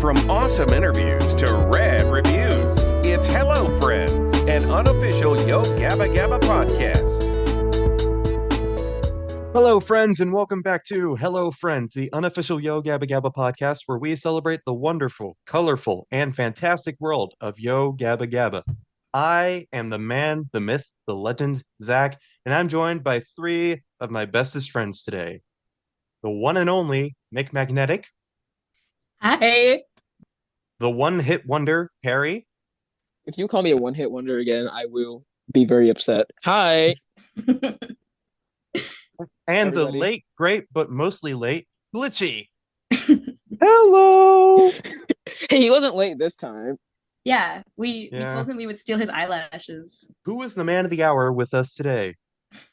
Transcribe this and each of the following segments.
From awesome interviews to rad reviews, it's Hello Friends, an unofficial Yo Gabba Gabba podcast. Hello, friends, and welcome back to Hello Friends, the unofficial Yo Gabba Gabba podcast where we celebrate the wonderful, colorful, and fantastic world of Yo Gabba Gabba. I am the man, the myth, the legend, Zach, and I'm joined by three of my bestest friends today. The one and only Mick Magnetic. Hi. The one-hit wonder, Harry. If you call me a one-hit wonder again, I will be very upset. Hi. And Everybody. the late, great, but mostly late, Glitchy. Hello! Hey, he wasn't late this time. Yeah, we Yeah. told him we would steal his eyelashes. Who is the man of the hour with us today?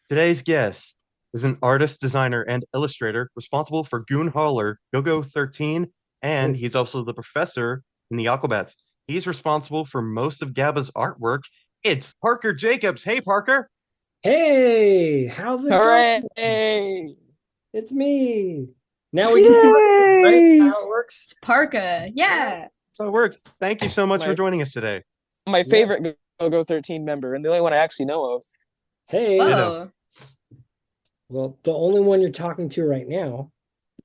Today's guest is an artist, designer, and illustrator responsible for Goon Hauler, Go-Go 13, and he's also the professor in the Aquabats. He's responsible for most of Gabba's artwork. It's Parker Jacobs. Hey, Parker. Hey, how's it going? Hooray! It's me. Now we can see right how it works. It's Parka. Yeah. So it works. Thank you so much for My- joining us today. My favorite Go-Go 13 member, and the only one I actually know of. Hey, Whoa. well, the only one you're talking to right now,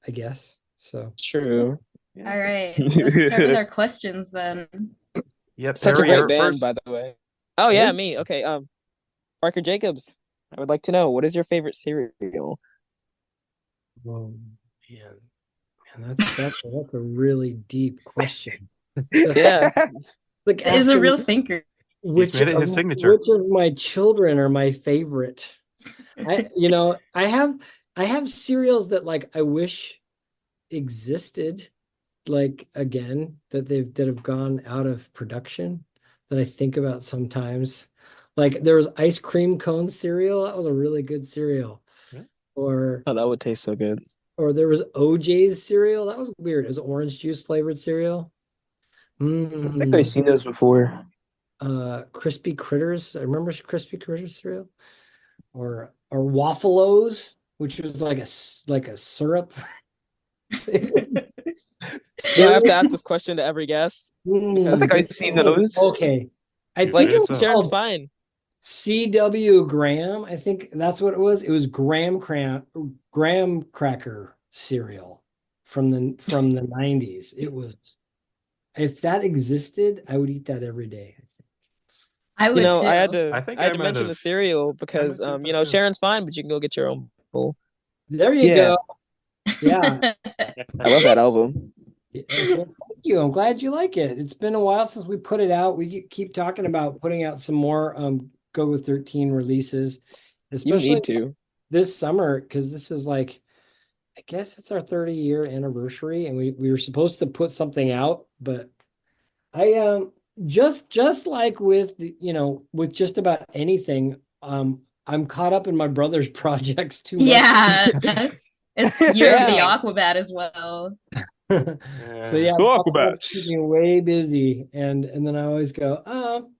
I guess. So True. All right. Let's start with our questions then. Yep. Such Harry, a you're great band, first. by the way. Oh yeah, Yeah. me. Okay. Parker Jacobs. I would like to know, what is your favorite cereal? oh, man, that's a really deep question. Yeah. Like He's a asking real thinker. He's made it his signature. Which of my children are my favorite? I have cereals that like I wish existed, like again, that have gone out of production that I think about sometimes. Like there was ice cream cone cereal. That was a really good cereal. Yeah. Or Oh, that would taste so good. there was OJ's cereal. That was weird. It was orange juice flavored cereal. seen those before. Crispy Critters. I remember Crispy Critters cereal. Or Waffle-O's, which was like a syrup. So I have to ask this question to every guest. I think I've seen those. Okay. I Yeah, think it it's was Sharon's called fine. C.W. Graham. I think that's what it was. It was graham cracker cereal from the 90s. It was, if that existed, I would eat that every day. I would too. I had to I think I had I to might mention have- the cereal because I might do that too. Sharon's fine, but you can go get your own bowl. There you Yeah. go. Yeah. I love that album. Yes, well, thank you. I'm glad you like it. It's been a while since we put it out. We keep talking about putting out some more Go 13 releases, You especially need to. this summer, because this is like, I guess it's our 30-year anniversary, and we were supposed to put something out, but I just like with with just about anything, I'm caught up in my brother's projects too much. Yeah. It's you're the Yeah. Aquabat as well. So yeah, Go Aquabats Aquabats. keep me way busy, and then I always go, oh,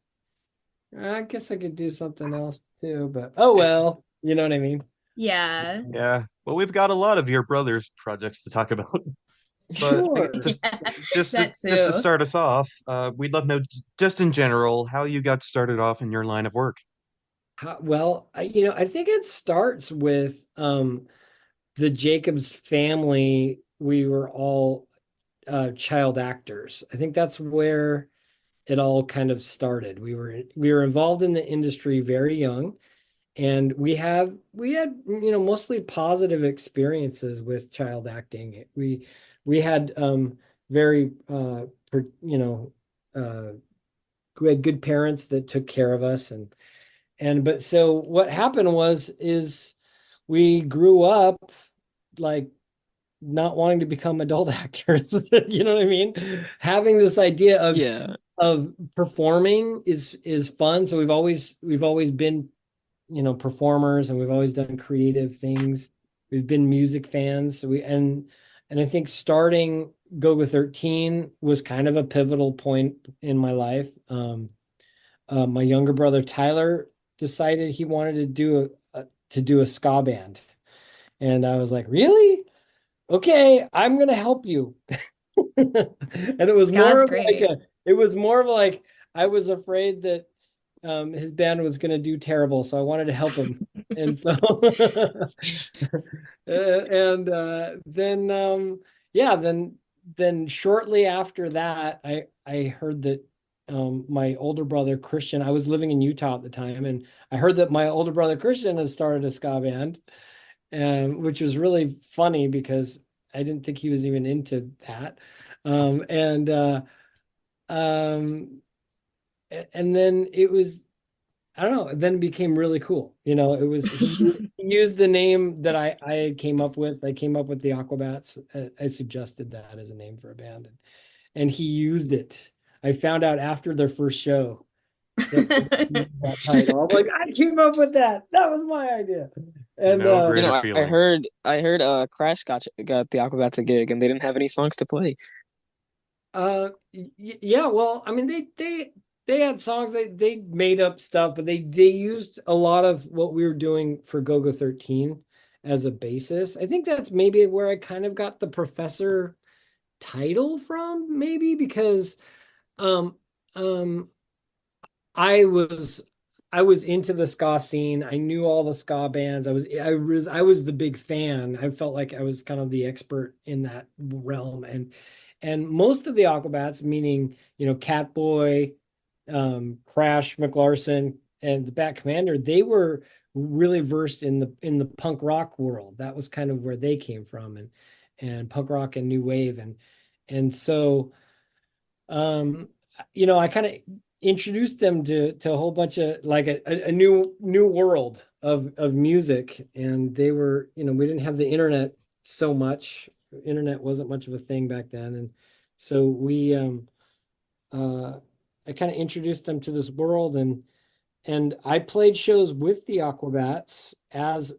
I guess I could do something else too, but oh well, you know what I mean? Yeah. Yeah. Well, we've got a lot of your brother's projects to talk about. But Sure. just That just to too. start us off, we'd love to know just in general how you got started off in your line of work. Well, I think it starts with the Jacobs family. We were all child actors. I think that's where it all kind of started. We were involved in the industry very young, and we had mostly positive experiences with child acting. We had very we had good parents that took care of us, but so what happened is we grew up like not wanting to become adult actors. You know what I mean? Having this idea of Yeah. performing is fun. So we've always been, performers, and we've always done creative things. We've been music fans. So and I think starting Go 13 was kind of a pivotal point in my life. My younger brother Tyler decided he wanted to do a ska band, and I was like, really? Okay, I'm gonna help you. And it was Ska's more of like great. it was more of like I was afraid that his band was going to do terrible, so I wanted to help him. And so and then yeah, then shortly after that, I heard that my older brother Christian, I was living in Utah at the time, and I heard that my older brother Christian has started a ska band, which was really funny because I didn't think he was even into that. And um, and then it was, I don't know, then it became really cool. You know, it was he used the name that I came up with. I came up with the Aquabats. I suggested that as a name for a band, and he used it. I found out after their first show that that title. I'm like, I came up with that. That was my idea. And No You greater know, I feeling. heard Crash got the Aquabats a gig and they didn't have any songs to play. Yeah, well, I mean they had songs, they made up stuff, but they used a lot of what we were doing for Go-Go 13 as a basis. I think that's maybe where I kind of got the professor title from, maybe because um um I was I was into the ska scene. I knew all the ska bands. I was the big fan. I felt like I was kind of the expert in that realm. And most of the Aquabats, meaning, you know, Catboy, Crash McLarson, and the Bat Commander, they were really versed in the punk rock world. That was kind of where they came from, and punk rock and new wave. And so you know, I kind of introduced them to a whole bunch of like a new world of music. And they were, you know, we didn't have the internet so much. Internet wasn't much of a thing back then. And so we uh I kind of introduced them to this world, and I played shows with the Aquabats as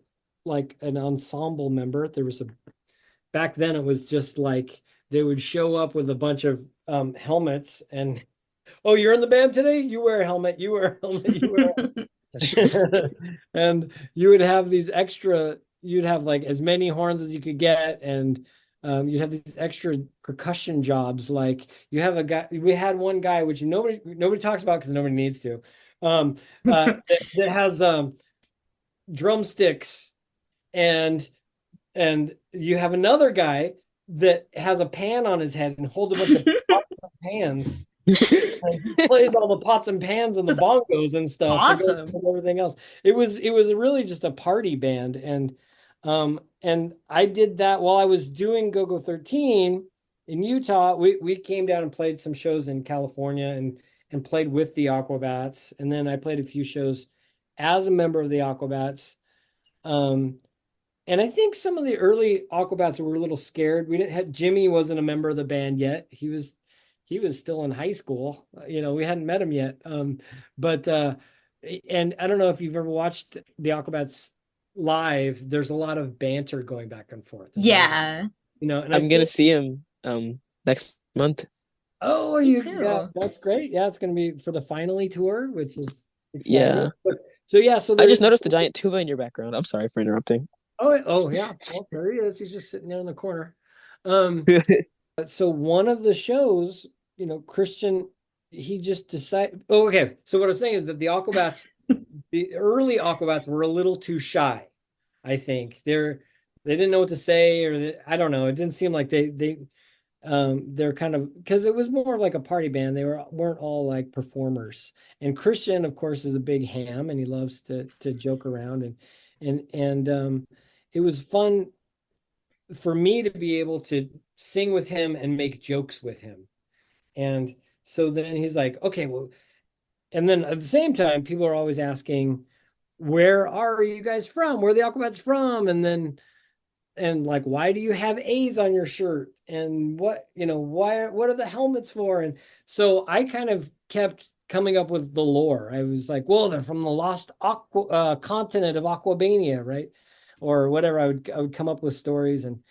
like an ensemble member. There was a back then it was just like they would show up with a bunch of helmets and, oh, you're in the band today? You wear a helmet, you wear a helmet, you wear a and you would have these extra, you'd have like as many horns as you could get, and you'd have these extra percussion jobs. Like you have a guy, we had one guy, which nobody talks about because nobody needs to, that has drumsticks, and you have another guy that has a pan on his head and holds a bunch of pots and pans. And he plays all the pots and pans and the That's bongos and stuff to go awesome. with everything else. It was really just a party band, and I did that while I was doing Go-Go 13 in Utah. We came down and played some shows in California, and played with the Aquabats, and then I played a few shows as a member of the Aquabats. Um, and I think some of the early Aquabats were a little scared. We didn't have Jimmy wasn't a member of the band yet. He was still in high school. You know, we hadn't met him yet. But and I don't know if you've ever watched the Aquabats live. There's a lot of banter going back and forth. Yeah, You know, and I I'm gonna think, see him next month. oh, are me you? Yeah, too. that's great. Yeah, it's going to be for the Finally tour, which is exciting. Yeah. So yeah, so I just there's, noticed the giant tuba in your background. I'm sorry for interrupting. oh yeah, well, there he is. He's just sitting there in the corner. Um, so one of the shows, you know, Christian, he just decided. Oh, okay. So what I was saying is that the early Aquabats were a little too shy. I think they didn't know what to say, or I don't know. It didn't seem like they're kind of, because it was more of like a party band. They weren't all like performers. And Christian, of course, is a big ham, and he loves to joke around, and it was fun for me to be able to sing with him and make jokes with him. And so then he's like, okay, well, and then at the same time, people are always asking, where are you guys from? Where are the Aquabats from? And like, why do you have A's on your shirt? And what, you know, what are the helmets for? And so I kind of kept coming up with the lore. I was like, well, they're from the lost continent of Aquabania, right? Or whatever. I would come up with stories, and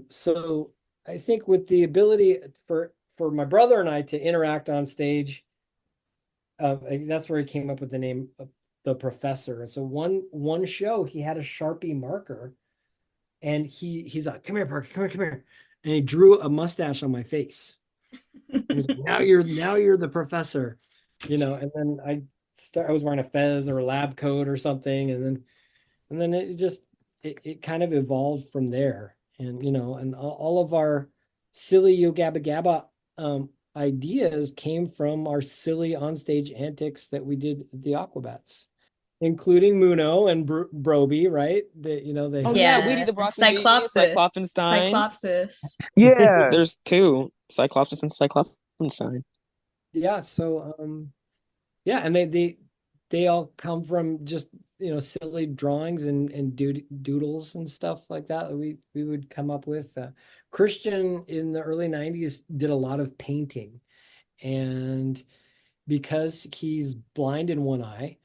so I think with the ability for my brother and I to interact on stage, that's where he came up with the name of the professor. And so one show he had a Sharpie marker, and he's like, come here, Parker, come here, come here. and he drew a mustache on my face. He's like, now you're the professor, and then I was wearing a fez or a lab coat or something, and then it kind of evolved from there. And and all of our silly Yo Gabba Gabba ideas came from our silly onstage antics that we did at the Aquabats, including Muno and Broby, right? They Oh had yeah, Yeah. Weedy the Broccoli Baby, Cyclopsis. Cyclopsenstein. Cyclopsis. Yeah. There's two, Cyclopsis and Cyclopsenstein. yeah. So yeah, and they all come from just silly drawings and doodles and stuff like that we would come up with. Christian in the early 90s did a lot of painting, and because he's blind in one eye,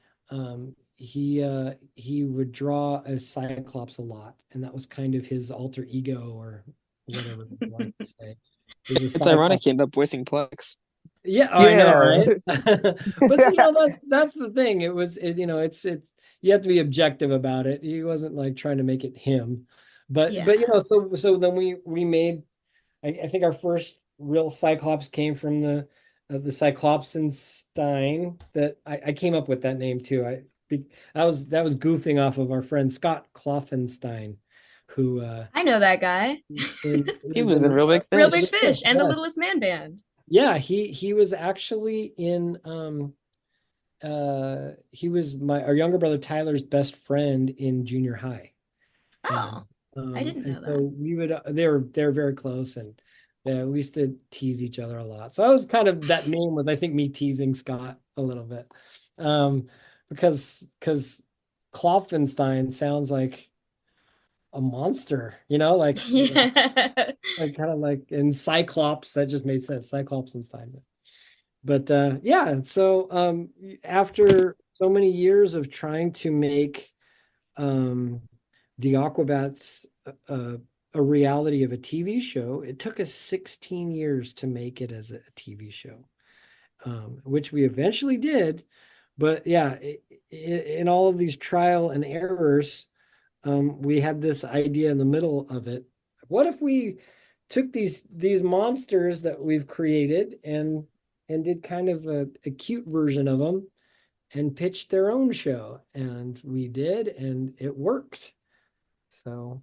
he would draw a cyclops a lot, and that was kind of his alter ego, or whatever you want to say. It's ironic he ended up voicing Plex. Yeah, I know, right? But that's the thing. It's you have to be objective about it. He wasn't like trying to make it him, but so then we made. I think our first real Cyclops came from the Cyclopsenstein. That I came up with that name too. That was goofing off of our friend Scott Kloffenstein, who I know that guy. He was in Real Big Fish. Real Big Fish and the Littlest Man Band. Yeah, he was actually in he was our younger brother Tyler's best friend in junior high. Oh, I didn't know so that. we would they're very close, and we used to tease each other a lot. So I was kind of, that name was, I think, me teasing Scott a little bit. Because Klopfenstein sounds like a monster, like like kind of like in Cyclops, that just made sense. Cyclops and Stein. But yeah, so after so many years of trying to make the Aquabats a reality of a TV show, it took us 16 years to make it as a TV show, which we eventually did. But yeah, in all of these trial and errors, we had this idea in the middle of it. What if we took these monsters that we've created and did kind of a cute version of them and pitched their own show? And we did, and it worked. So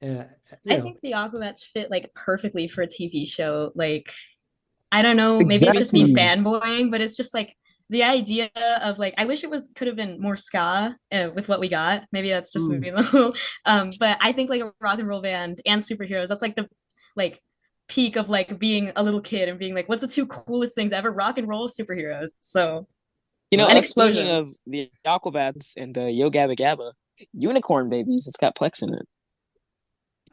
I think the Aquabats fit like perfectly for a TV show. Like, I don't know, maybe it's just me fanboying, but it's just like the idea of like, I wish it could have been more ska with what we got. Maybe that's just me though. But I think like a rock and roll band and superheroes, that's like the like peak of like being a little kid and being like, what's the two coolest things ever? Rock and roll, superheroes. So and speaking of the Aquabats and Yo Gabba Gabba, unicorn babies, it's got Plex in it.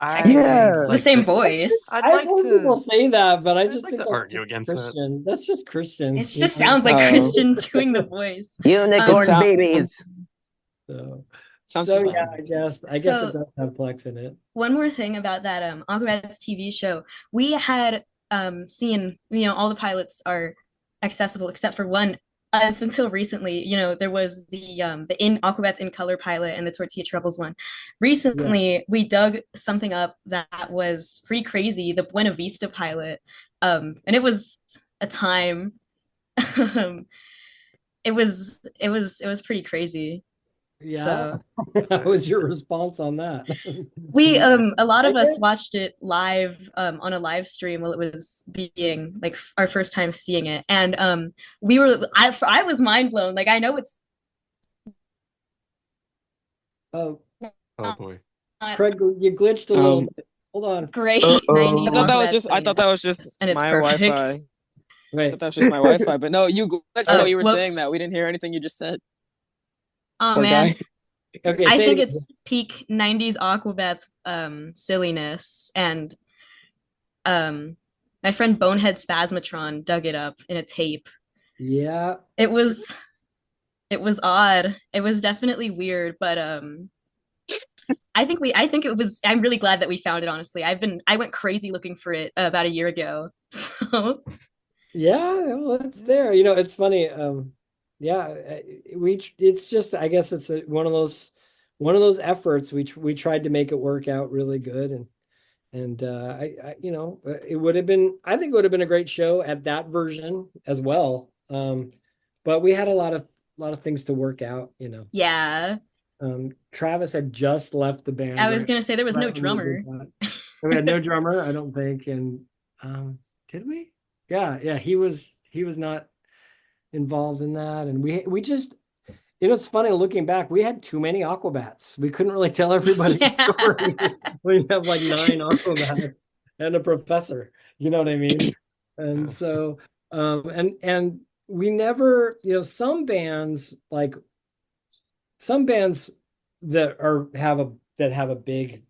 The same voice. I'd like people say that, but I just think to argue against Christian. That's just Christian. It just sounds like Christian doing the voice. Unicorn babies. So yeah, I guess it does have Plex in it. One more thing about that Aquabats TV show. We had seen, all the pilots are accessible except for one. Until recently, there was the in Aquabats in Color pilot and the Tortilla Troubles one. Recently, we dug something up that was pretty crazy, the Buena Vista pilot, and it was a time. It was pretty crazy. Yeah. So, what was your response on that? We a lot of us watched it live on a live stream while it was being like our first time seeing it, and I was mind blown. Like, I know it's oh boy, Craig, you glitched a little bit. Hold on. Great. 90s I thought that was just and it's my perfect. Wi-Fi. Right. I thought that was just my Wi-Fi, but no, you glitched while you were whoops. saying that. We didn't hear anything you just said. Oh Poor man. guy. Okay, I think it's peak 90s Aquabats silliness, and my friend Bonehead Spasmatron dug it up in a tape. Yeah. It was odd. It was definitely weird, but I think it was, I'm really glad that we found it, honestly. I went crazy looking for it about a year ago. So yeah, well, it's there. It's funny. Yeah, it's just, I guess it's one of those efforts. We tried to make it work out really good, And it would have been, I think it would have been a great show at that version as well. But we had a lot of things to work out, Yeah. Travis had just left the band. I was gonna say there was no drummer. We had no drummer, I don't think. And did we? Yeah, he was not involved in that. And we just, it's funny looking back, we had too many Aquabats. We couldn't really tell everybody's story. We have like 9 Aquabats and a professor, you know what I mean? And so and we never, some bands that have a big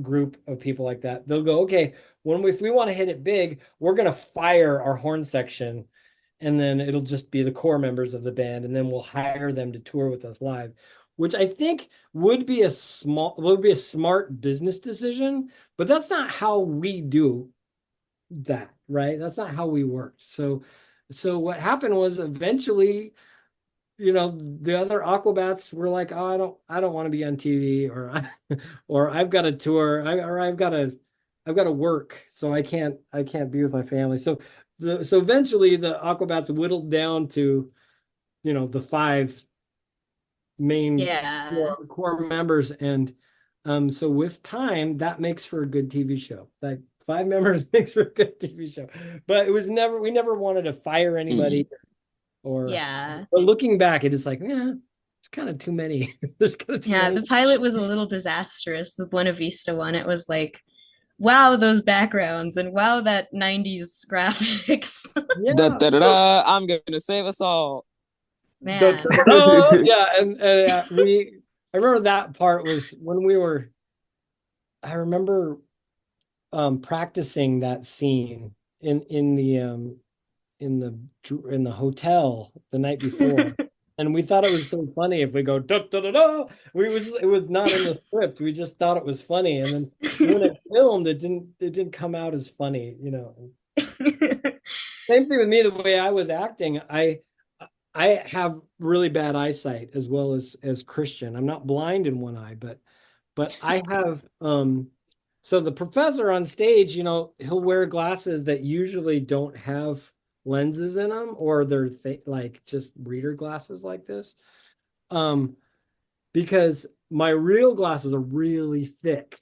group of people like that, they'll go, okay, if we want to hit it big, we're going to fire our horn section, and then it'll just be the core members of the band, and then we'll hire them to tour with us live, which I think would be a smart business decision, but that's not how we do that, right? That's not how we work. So what happened was eventually, the other Aquabats were like, oh, I don't want to be on TV, or I've got a tour, I've got to work, so I can't be with my family. So eventually the Aquabats whittled down to, the 5 main core members, and so with time that makes for a good TV show. Like 5 members makes for a good TV show, but we never wanted to fire anybody. But looking back, it is like, it's kind of too many. There's kind of too many. The pilot was a little disastrous. The Buena Vista one, it was like, wow, those backgrounds, and wow, that 90s graphics. I'm gonna save us all. Man. I remember that part was when I remember practicing that scene in the hotel the night before. And we thought it was so funny if we go da da da da. It was not in the script. We just thought it was funny, and then when it filmed, it didn't come out as funny, Same thing with me. The way I was acting, I have really bad eyesight as well as Christian. I'm not blind in one eye, but I have so the professor on stage, he'll wear glasses that usually don't have lenses in them, or they're like just reader glasses like this, because my real glasses are really thick,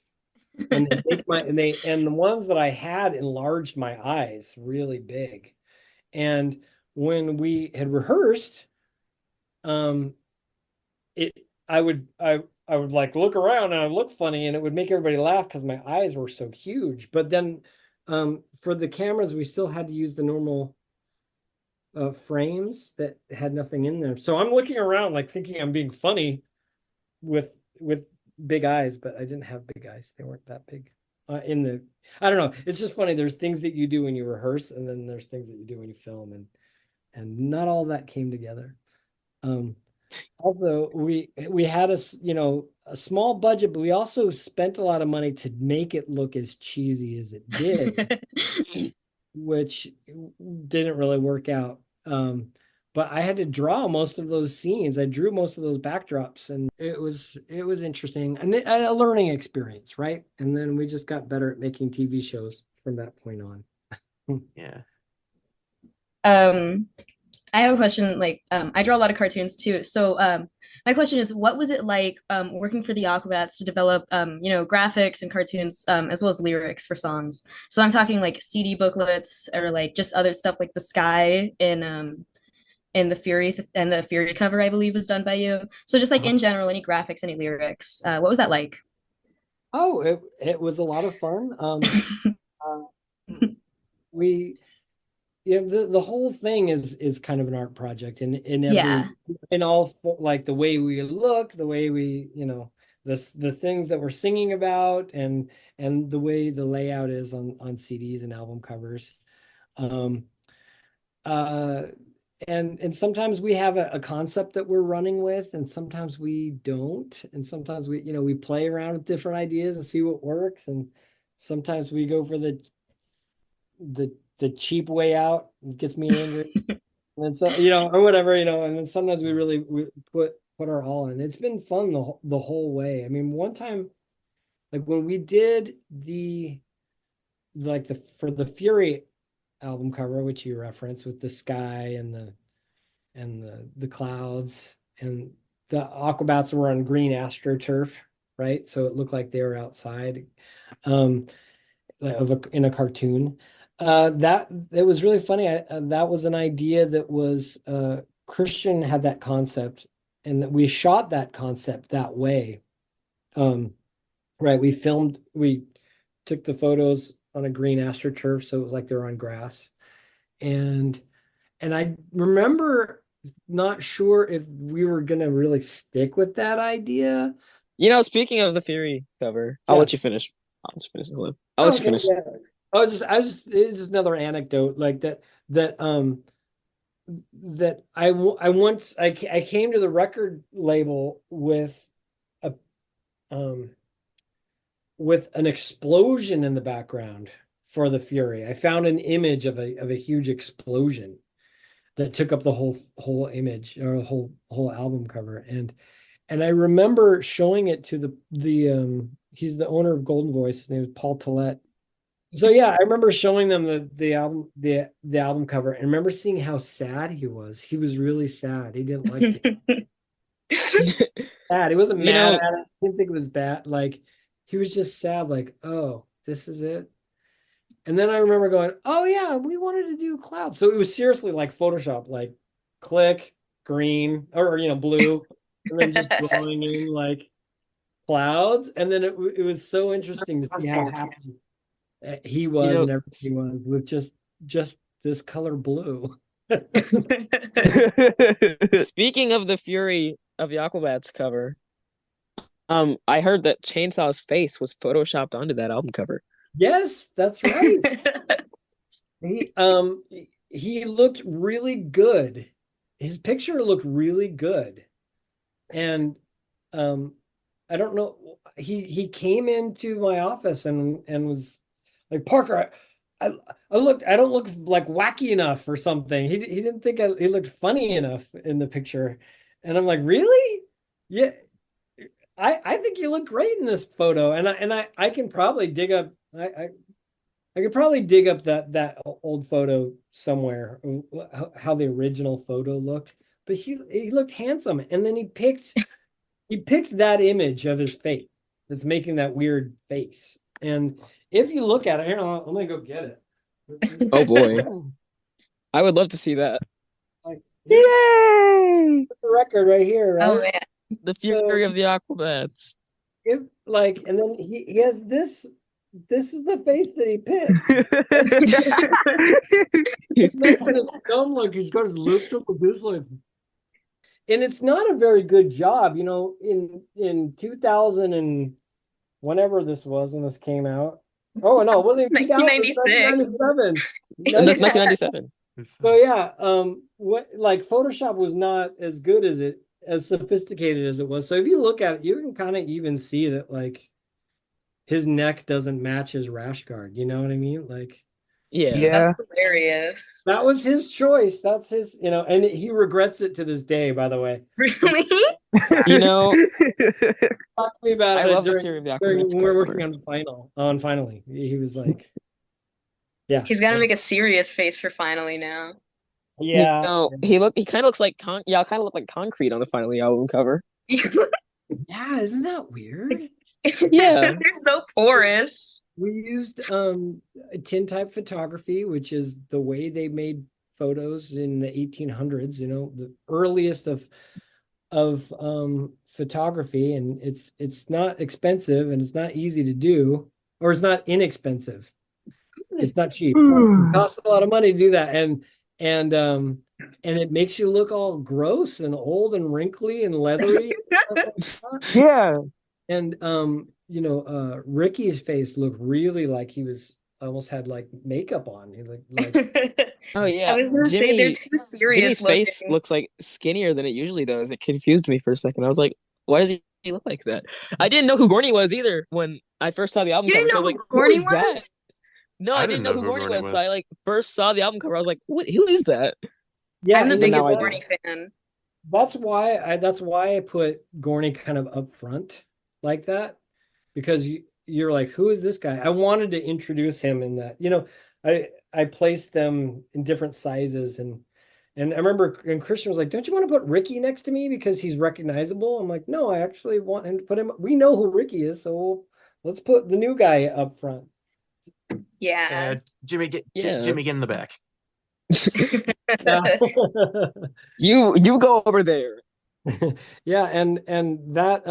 and the ones that I had enlarged my eyes really big. And when we had rehearsed, I would like look around and I look funny, and it would make everybody laugh because my eyes were so huge. But then for the cameras, we still had to use the normal frames that had nothing in them. So I'm looking around like thinking I'm being funny with big eyes, but I didn't have big eyes. They weren't that big. I don't know. It's just funny. There's things that you do when you rehearse, and then there's things that you do when you film, and not all that came together. Although we had a small budget, but we also spent a lot of money to make it look as cheesy as it did, which didn't really work out. But I had to draw most of those scenes. I drew most of those backdrops, and it was interesting and a learning experience, right? And then we just got better at making TV shows from that point on. Yeah. I have a question. Like, I draw a lot of cartoons too. So, my question is, what was it like working for the Aquabats to develop, graphics and cartoons, as well as lyrics for songs? So I'm talking like CD booklets, or like just other stuff like the sky in the Fury cover, I believe, was done by you. So just like in general, any graphics, any lyrics, what was that like? Oh, it was a lot of fun. The whole thing is kind of an art project, and in all, like the way we look, the way we, the things that we're singing about, and the way the layout is on CDs and album covers. And sometimes we have a concept that we're running with, and sometimes we don't, and sometimes we play around with different ideas and see what works, and sometimes we go for the cheap way out. It gets me angry. And so, or whatever, and then sometimes we put our all in. It's been fun the whole way. I mean, one time, like when we did the like for the Fury album cover, which you referenced with the sky and the clouds, and the Aquabats were on green astroturf, right? So it looked like they were outside in a cartoon. That it was really funny. That was an idea that was Christian had that concept, and that we shot that concept that way. Right, we took the photos on a green astroturf, so it was like they were on grass. And I remember not sure if we were gonna really stick with that idea. Speaking of the Fury cover, I'll let you finish. I'll just finish. I'll let you finish. Yeah. It's just another anecdote like that I came to the record label with an explosion in the background for the Fury. I found an image of a huge explosion that took up the whole image, or whole album cover, and I remember showing it to the he's the owner of Golden Voice. His name is Paul Tillett. So yeah, I remember showing them the album cover, and remember seeing how sad he was. He was really sad. He didn't like it. Sad. He wasn't mad at it. He didn't think it was bad. Like, he was just sad, like, oh, this is it. And then I remember going, oh yeah, we wanted to do clouds. So it was seriously like Photoshop, like click, green, or blue, and then just drawing in like clouds. And then it was so interesting to see how happy he was and everything was with just this color blue. Speaking of the Fury of the Aquabats cover, I heard that Chainsaw's face was photoshopped onto that album cover. Yes, that's right. He looked really good. His picture looked really good. And I don't know, he came into my office and was like, Parker, I don't look like wacky enough or something. He didn't think he looked funny enough in the picture. And I'm like, really? Yeah. I think you look great in this photo. And I can probably dig up I could probably dig up that old photo somewhere, how the original photo looked. But he looked handsome, and then he picked that image of his face that's making that weird face. And if you look at it, here, let me go get it. Oh boy, I would love to see that. Yay! The record right here, right? Oh man, the Fury of the Aquabats. And then he has this. This is the face that he picked. It's making this dumb, like he's got his lips up with this, like. And it's not a very good job, in 2000 and whenever this was when this came out. Oh no, what is 1996? 1997. That's 1997. So yeah, Photoshop was not as good as sophisticated as it was. So if you look at it, you can kind of even see that like his neck doesn't match his rash guard. You know what I mean? Like, yeah, that's hilarious. That was his choice. That's his, and he regrets it to this day, by the way. Really? Talk to me about it during when we were working on Finally. He was like, yeah. He's got to make a serious face for Finally now. Yeah. He kind of looks like kind of look like Concrete on the Finally album cover. Yeah, isn't that weird? Yeah. They're so porous. We used tintype photography, which is the way they made photos in the 1800s, the earliest of photography, and it's not expensive and it's not easy to do, or it's not inexpensive. It's not cheap. It costs a lot of money to do that, and it makes you look all gross and old and wrinkly and leathery. Yeah. And Ricky's face looked really like he was almost had like makeup on. He looked like oh yeah. I was gonna say they're too serious. Jimmy's face looks like skinnier than it usually does. It confused me for a second. I was like, why does he look like that? I didn't know who Gorney was either when I first saw the album cover. So I was like, who is that? No, I didn't know who Gorney was. So I first saw the album cover. I was like, who is that? Yeah, I'm the biggest Gorney fan. That's why I put Gorney kind of up front like that, because you're like, who is this guy? I wanted to introduce him in that. I placed them in different sizes, and I remember, and Christian was like, don't you want to put Ricky next to me because he's recognizable? I'm like, no, I actually want him to put him. We know who Ricky is, so let's put the new guy up front. Yeah. Jimmy, get in the back. You go over there. Yeah, and that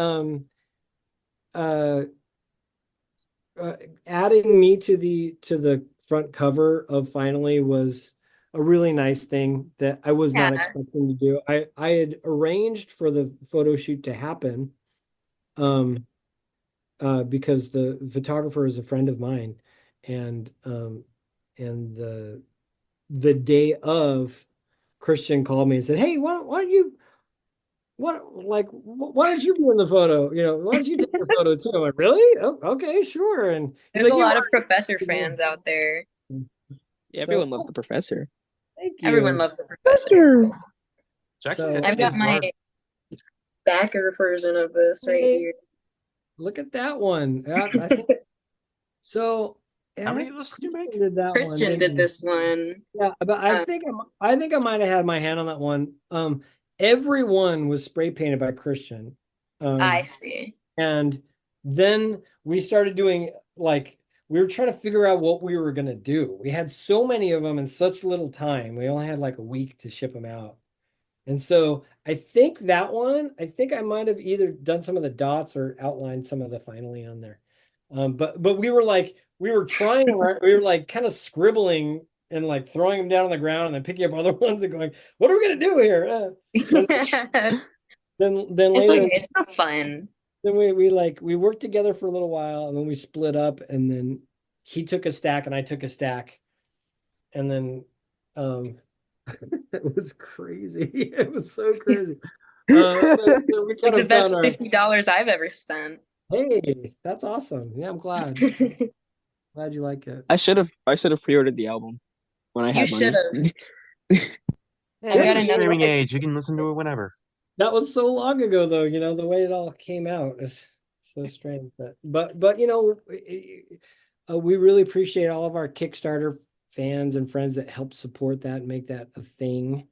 adding me to the front cover of Finally was a really nice thing that I was not expecting to do. I had arranged for the photo shoot to happen because the photographer is a friend of mine, and the day of, Christian called me and said, hey, why don't you be in the photo? Why don't you take the photo too? I'm like, really? Oh, okay, sure. And there's a lot of Professor fans out there. Yeah, everyone loves the Professor. Thank you. Everyone loves the Professor. So, I've got my backer version of this right here. Look at that one. I think, so how many of those did you make? Christian did this one. Yeah, but I think I might have had my hand on that one. Everyone was spray painted by Christian. I see. And then we started doing, like, we were trying to figure out what we were going to do. We had so many of them in such little time. We only had like a week to ship them out. And so I think that one, I might have either done some of the dots or outlined some of the Finally on there. But we were trying, we were like kind of scribbling and like throwing them down on the ground and then picking up other ones and going, what are we going to do here? Then later, it's so fun. Then we worked together for a little while, and then we split up, and then he took a stack and I took a stack, and then it was crazy. It was so crazy. The best $50 I've ever spent. Hey, that's awesome. Yeah, I'm glad. Glad you like it. I should have pre-ordered the album when I had money. Yeah, it's a streaming age. You can listen to it whenever. That was so long ago, though. The way it all came out is so strange. But we really appreciate all of our Kickstarter fans and friends that helped support that and make that a thing.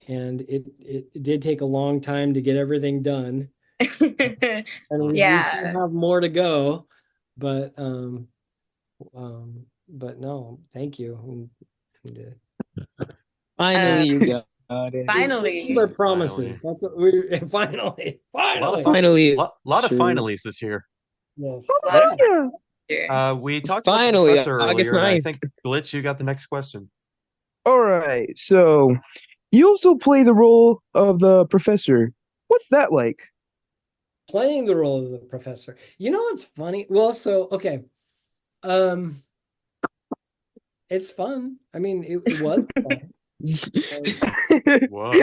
And it did take a long time to get everything done. And we still have more to go. But no, thank you. Finally, you got it. Finally. Our promises. That's what we finally. A lot of finallys this year. Yes. We talked finally, about the Professor August earlier. 9th. I think Glitch, you got the next question. All right. So you also play the role of the Professor. What's that like? Playing the role of the Professor. It's funny. Well, so okay. It's fun. I mean, it was fun. It was.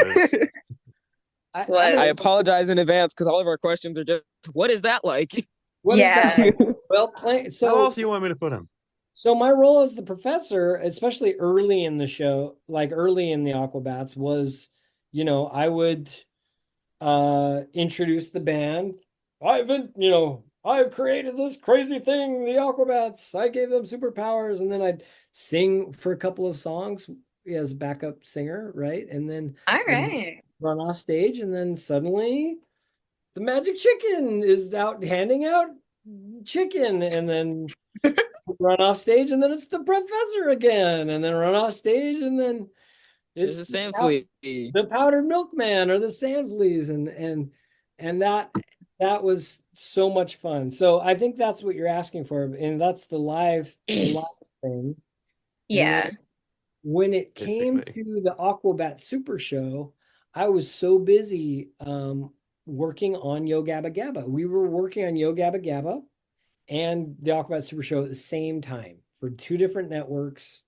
I apologize in advance because all of our questions are just, what is that like? What is that? Well, so how else do you want me to put him? So my role as the Professor, especially early in the show, like early in the Aquabats, was, I would introduce the band. I've created this crazy thing, the Aquabats. I gave them superpowers, and then I'd sing for a couple of songs as backup singer, right? And then run off stage, and then suddenly the magic chicken is out handing out chicken, and then run off stage, and then it's the Professor again, and then run off stage, and then it's the sand flea, the powdered milkman, or the sand fleas, and that was so much fun. So I think that's what you're asking for, and that's the live thing. Yeah. When it came to the Aquabat Super Show, I was so busy working on Yo Gabba Gabba. We were working on Yo Gabba Gabba and the Aquabat Super Show at the same time for two different networks.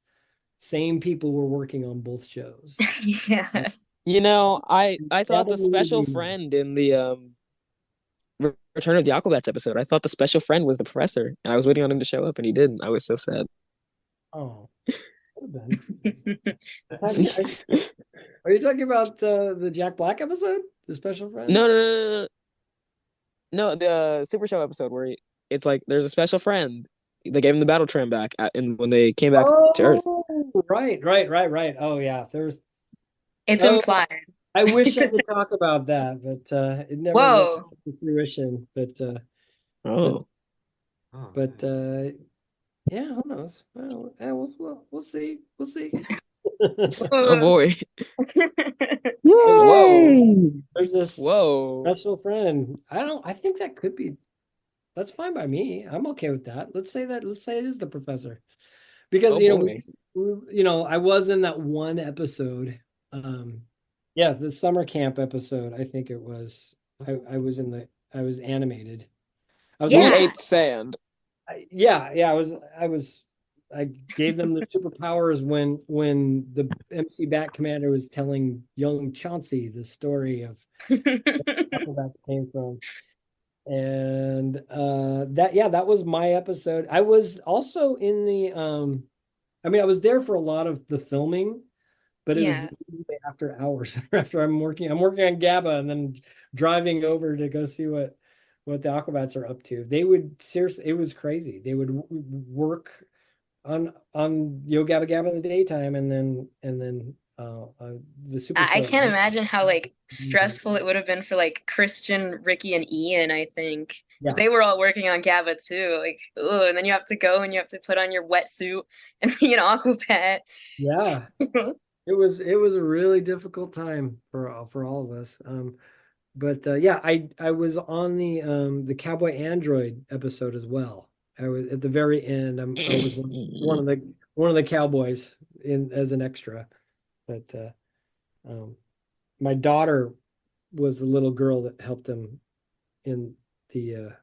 Same people were working on both shows. Yeah. I thought the special friend in the Return of the Aquabats episode, I thought the special friend was the Professor, and I was waiting on him to show up, and he didn't. I was so sad. Oh. Are you talking about the Jack Black episode, the special friend? No, the Super Show episode where it's like there's a special friend. They gave him the battle tram back and when they came back to Earth. Right. Oh yeah, it's implied. I wish I could talk about that, but it never went to fruition. But yeah, who knows? Well, we'll see. We'll see. Oh boy. Whoa. There's this special friend. I think that could be, that's fine by me. I'm okay with that. Let's say it is the professor. Because I was in that one episode. The summer camp episode, I think it was. I was animated. We ate sand. I gave them the superpowers when the MC Bat Commander was telling young Chauncey the story of where that came from. And that was my episode. I was also in the I was there for a lot of the filming, but it was after hours. After I'm working on Gabba and then driving over to go see what the Aquabats are up to. They would seriously, it was crazy. They would work on Yo Gabba Gabba in the daytime and then the super I can't imagine how like stressful it would have been for like Christian, Ricky, and Ian. I think they were all working on Gabba too. Like, and then you have to go and you have to put on your wetsuit and be an Aquabat. Yeah, it was a really difficult time for all of us. But I was on the Cowboy Android episode as well. I was at the very end. I was one of the cowboys as an extra. But my daughter was the little girl that helped him in the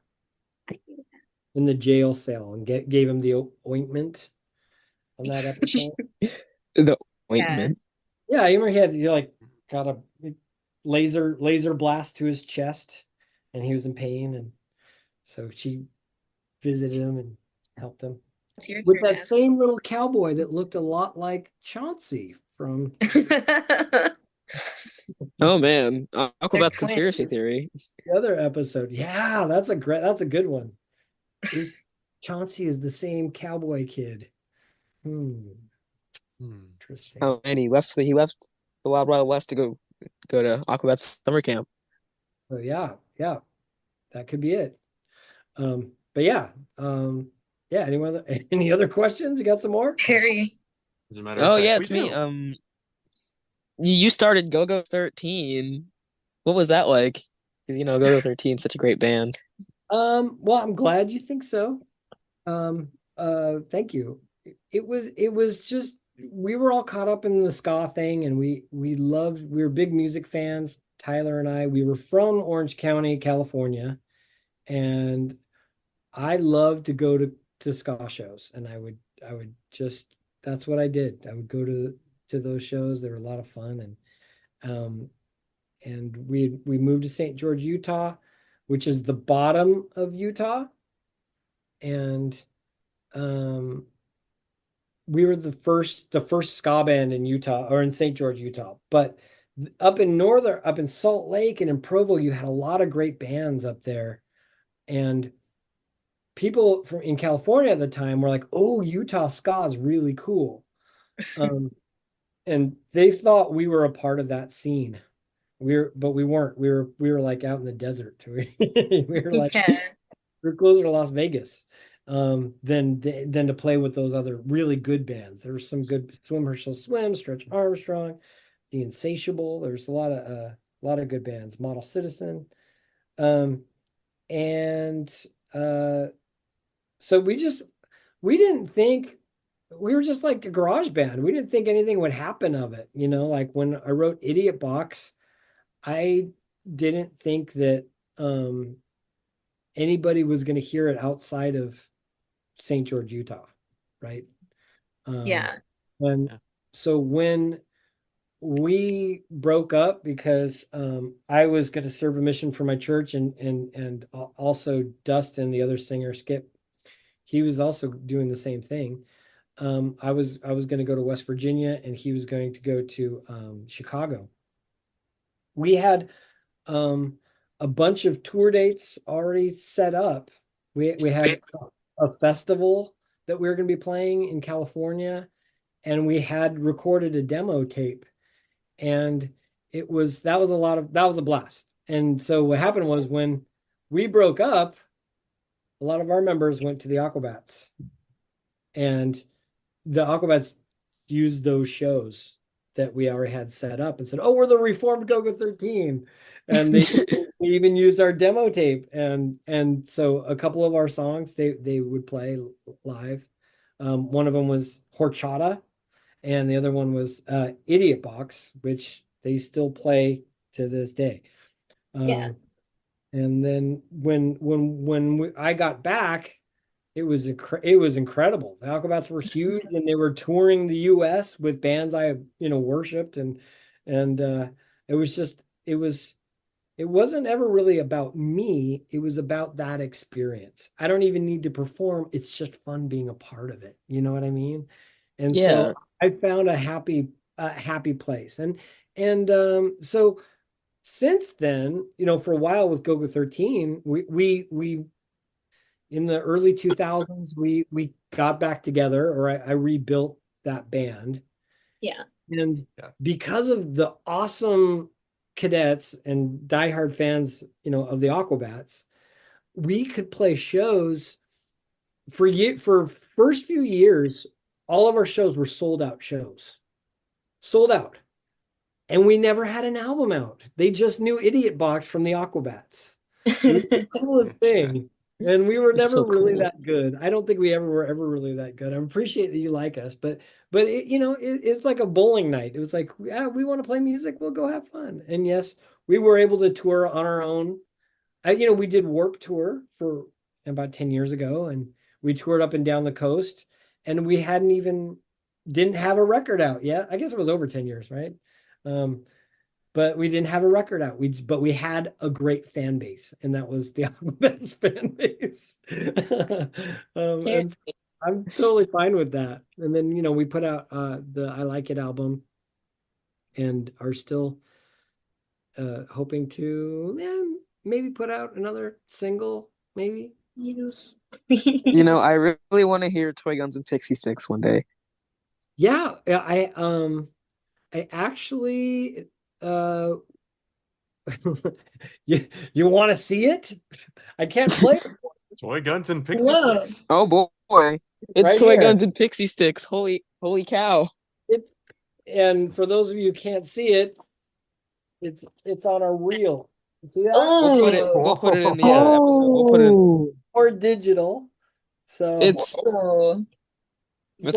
jail cell and gave him the ointment on that episode. The ointment. Yeah, I remember he got a laser blast to his chest, and he was in pain, and so she visited him and helped him with that same little cowboy that looked a lot like Chauncey from. Oh man, Aquabats conspiracy theory. The other episode, yeah, that's a good one. Chauncey is the same cowboy kid. Interesting. Oh, and he left the Wild Wild West to go to Aquabats summer camp. So yeah, that could be it. But yeah. Any other questions? You got some more? Harry. It's me. You started Go-Go 13. What was that like? Go-Go 13 is such a great band. Well, I'm glad you think so. Thank you. It was just, we were all caught up in the ska thing, and we were big music fans. Tyler and I, we were from Orange County, California, and I loved to go to ska shows, and I would just, that's what I did. I would go to those shows. They were a lot of fun, and we moved to St. George, Utah, which is the bottom of Utah, and we were the first ska band in Utah, or in St. George, Utah. But up in Salt Lake and in Provo, you had a lot of great bands up there, and people in California at the time were like, "Oh, Utah ska is really cool," and they thought we were a part of that scene. But we weren't. We were like out in the desert. we were like, we're closer to Las Vegas than to play with those other really good bands. There was some good Swim Herschel Swim, Stretch Armstrong, The Insatiable. There's a lot of good bands. Model Citizen, so we didn't think, we were just like a garage band. We didn't think anything would happen of it. Like when I wrote Idiot Box, I didn't think that anybody was going to hear it outside of St. George, Utah, right? So when we broke up, because I was going to serve a mission for my church, and also Dustin, the other singer, Skip, he was also doing the same thing. I was going to go to West Virginia, and he was going to go to Chicago. We had a bunch of tour dates already set up We had a festival that we were going to be playing in California, and we had recorded a demo tape, and that was a blast. And so what happened was when we broke up, a lot of our members went to the Aquabats, and the Aquabats used those shows that we already had set up and said, "Oh, we're the reformed Go-Go 13," and they even used our demo tape, and so a couple of our songs they would play live. One of them was Horchata, and the other one was Idiot Box, which they still play to this day. Yeah. And then when I got back, it was incredible. The Aquabats were huge, and they were touring the U.S. with bands I worshipped, and it wasn't ever really about me. It was about that experience. I don't even need to perform. It's just fun being a part of it. You know what I mean? And so I found a happy place, and so since then, for a while with Go-Go 13, we in the early 2000s, we got back together, or I rebuilt that band. Yeah. And because of the awesome cadets and diehard fans, of the Aquabats, we could play shows for first few years. All of our shows were sold out shows. Sold out. And we never had an album out. They just knew Idiot Box from the Aquabats. It was the coolest thing. And we were never really that good. I don't think we were ever really that good. I appreciate that you like us, but it's like a bowling night. It was like, yeah, we want to play music. We'll go have fun. And yes, we were able to tour on our own. We did Warp Tour for about 10 years ago, and we toured up and down the coast, and we didn't have a record out yet. I guess it was over 10 years, right? But we didn't have a record out. But we had a great fan base, and that was the Aquabats fan base. And so I'm totally fine with that. And then we put out the I Like It album, and are still hoping to maybe put out another single, maybe. Yes. I really want to hear Toy Guns and Pixie Sticks one day. Yeah, I actually you want to see it? I can't play Toy Guns and Pixie Sticks. Oh boy. It's right Toy Guns and Pixie Sticks. Holy cow. And for those of you who can't see it, it's on a reel. You see that? We'll put it in the episode. We'll put it or digital. So that's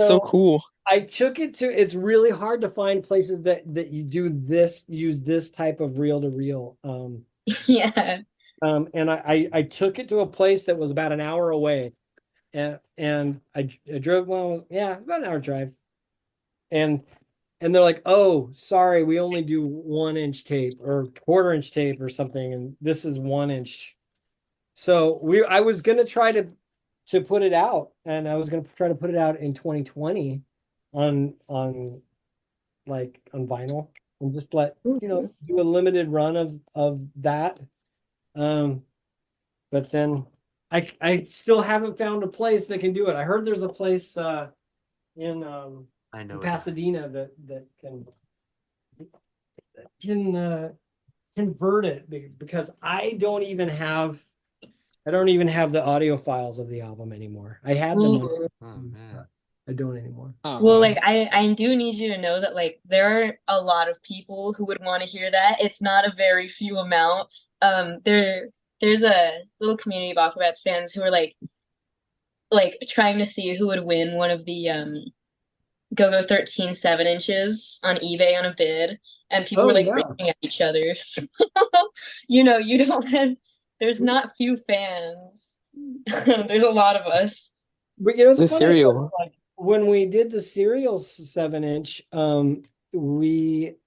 so cool. I took it to, it's really hard to find places that you use this type of reel to reel. Yeah. And I took it to a place that was about an hour away, and I drove, about an hour drive, and they're like, "Oh, sorry, we only do 1-inch tape or 1/4-inch tape or something, and this is 1-inch." So I was gonna try to put it out, and I was gonna try to put it out in 2020 on vinyl, and just do a limited run of that. But then I still haven't found a place that can do it. I heard there's a place in Pasadena that can convert it, because I don't even have the audio files of the album anymore. I had them. I don't anymore. Well, I do need you to know that there are a lot of people who would want to hear that. It's not a very few amount. There's a little community of Aquabats fans who are like trying to see who would win one of the Go-Go 13 7-inches on eBay on a bid, and people were reaching at each other. So, you don't have. There's not few fans. There's a lot of us. But it's the funny, cereal. When we did the cereal 7-inch,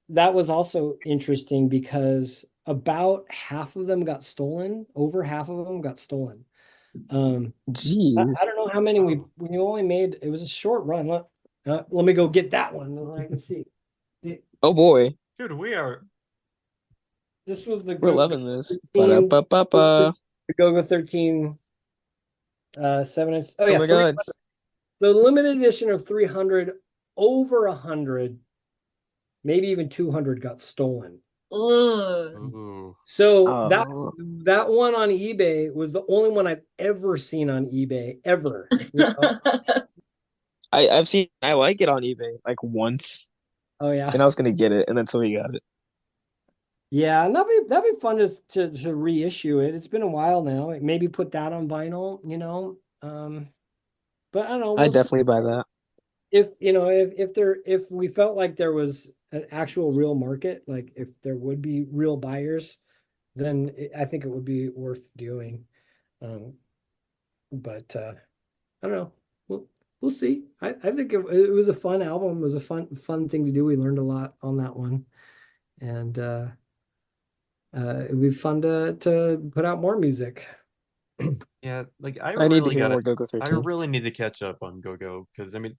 that was also interesting because about half of them got stolen. Over half of them got stolen. Jeez. I don't know how many we only made. It was a short run. Let me go get that one. I can see. Oh boy, dude, we are. This was the. We're loving this. The Go-Go 13 7 inch. Oh Oh yeah, my god. the limited edition of 300, over 100, maybe even 200 got stolen. Ugh. So Oh. that one on eBay was the only one I've ever seen on eBay ever. You know? I like it on eBay like once, Oh yeah. and I was gonna get it, and then somebody got it. Yeah, and that'd be fun to reissue it. It's been a while now. Maybe put that on vinyl, you know. But I don't know. I We'll see. definitely buy that. If you know, if we felt like there was an actual real market, like if there would be real buyers, then I think it would be worth doing. Um, but I don't know. We'll see. I think it was a fun album. It was a fun thing to do. We learned a lot on that one, and it'd be fun to put out more music. Yeah, like I I need to really hear gotta more Go-Go I 13. really need to catch up on Go Go because I mean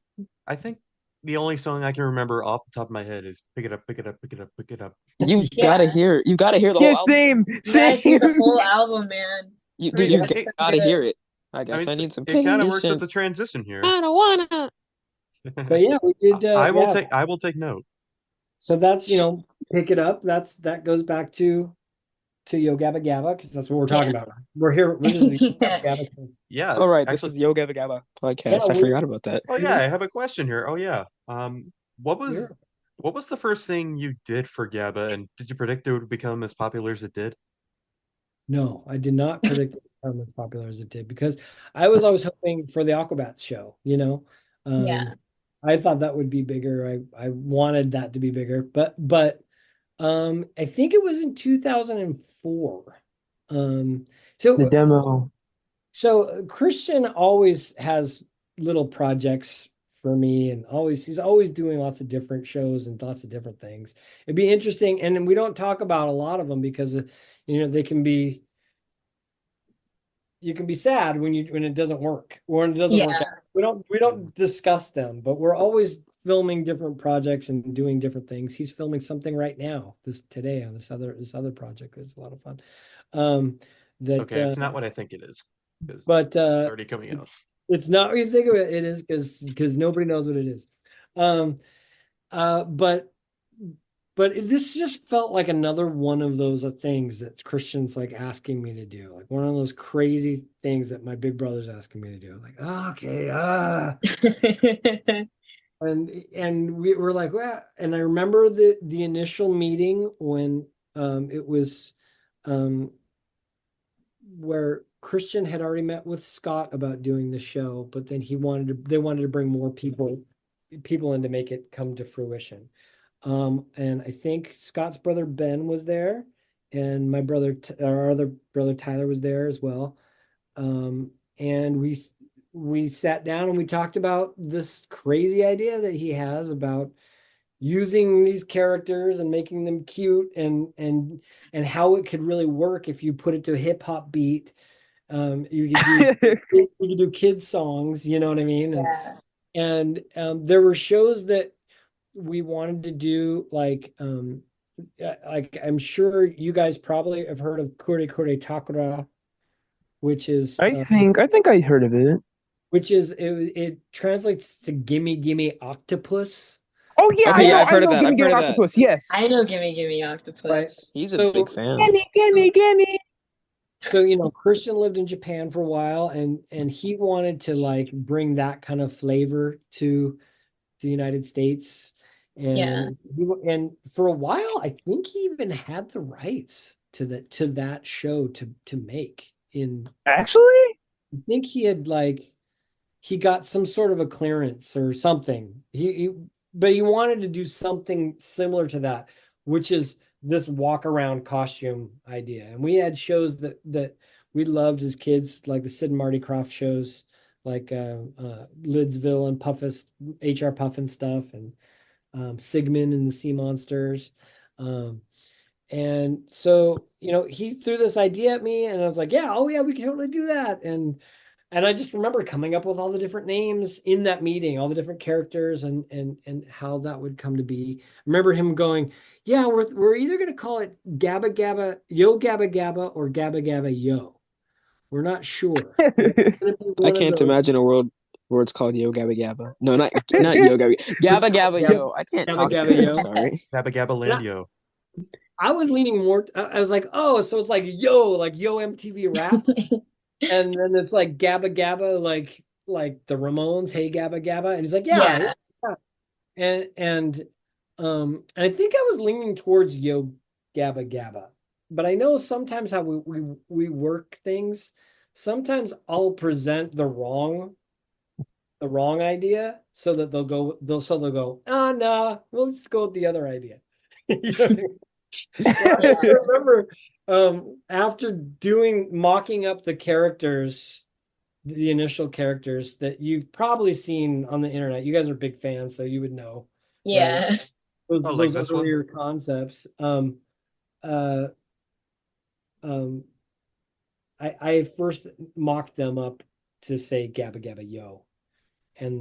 I think the only song I can remember off the top of my head is pick it up, pick it up, pick it up, pick it up. Yeah. You gotta hear the Yeah, whole album. same, You gotta hear the same. whole album, man. Dude, you That's so gotta good. hear it. I I guess mean I need some it kind of works as a patience. transition here. I don't wanna. But yeah, we did. Yeah. I will take note. So that's, pick it up. That goes back to Yo Gabba Gabba because that's what we're talking Yeah. about. We're here. We're just Yeah. Gabba. Yeah, All right, this actually is Yo Gabba Gabba Yeah, podcast. I forgot about that. oh yeah, I have a question here. Oh yeah. What was Yeah. what was the first thing you did for GABA and did you predict it would become as popular as it did? No, I did not predict it would become as popular as it did because I was always hoping for the Aquabats show, Yeah. I thought that would be bigger. I wanted that to be bigger, but I think it was in 2004. Um, The so demo. Christian always has little projects for me, and he's always doing lots of different shows and lots of different things. It'd be interesting, and we don't talk about a lot of them because they can be you can be sad when it doesn't work or when it doesn't work Yeah. out. We don't discuss them, but we're always filming different projects and doing different things. He's filming something right now, today on this other project. It's a lot of fun. That Okay, it's not what I think it is. But it's already coming out. it's not what you think of it. It is because nobody knows what it is. But this just felt like another one of those things that Christian's like asking me to do, like one of those crazy things that my big brother's asking me to do. Like, okay, and we were like, well, and I remember the initial meeting when it was where Christian had already met with Scott about doing the show, but then they wanted to bring more people in to make it come to fruition. And I think Scott's brother Ben was there, and our other brother Tyler was there as well. And we sat down and we talked about this crazy idea that he has about using these characters and making them cute and how it could really work if you put it to a hip hop beat. You could do kids songs, you know what I mean? Yeah. And there were shows that we wanted to do, like I'm sure you guys probably have heard of Kure Kure Takura, which is I think I heard of it. which is it translates to gimme gimme octopus. Oh yeah, Okay, yeah, I've heard of I know that. I've Gimme heard Gimme of that. Octopus. Yes. I know Gimme Gimme Octopus. Right. He's a So- big fan. Gimme. So Christian lived in Japan for a while, and he wanted to like bring that kind of flavor to the United States. And and for a while, I think he even had the rights to that show to make in. Actually? I think he got some sort of a clearance or something. But he wanted to do something similar to that, which is this walk around costume idea. And we had shows that we loved as kids, like the Sid and Marty Krofft shows, like Lidsville and Puffus, HR Puffin stuff, and Sigmund and the Sea Monsters. And so, he threw this idea at me, and I was like, yeah, oh yeah, we can totally do that. And I just remember coming up with all the different names in that meeting, all the different characters and how that would come to be. I remember him going, yeah, we're either going to call it Gabba Gabba, Yo Gabba Gabba, or Gabba Gabba Yo. We're not sure. I can't imagine a world where it's called Yo Gabba Gabba. No, not Yo Gabba Gabba Gabba Yo. I can't Gabba talk Gabba today. Yo. I'm sorry. Gabba Gabba Land Yo. I was leaning more. I was like, oh, so it's like Yo MTV Rap, and then it's like Gabba Gabba, like the Ramones, Hey Gabba Gabba, and he's like, yeah. And I think I was leaning towards Yo Gabba Gabba, but I know sometimes how we work things. Sometimes I'll present the wrong idea so that they'll go, oh no, we'll just go with the other idea. You know what I mean? I remember after mocking up the characters, the initial characters that you've probably seen on the internet. You guys are big fans, so you would know. Yeah. Right? Like Those earlier concepts. I first mocked them up to say Gabba Gabba Yo, and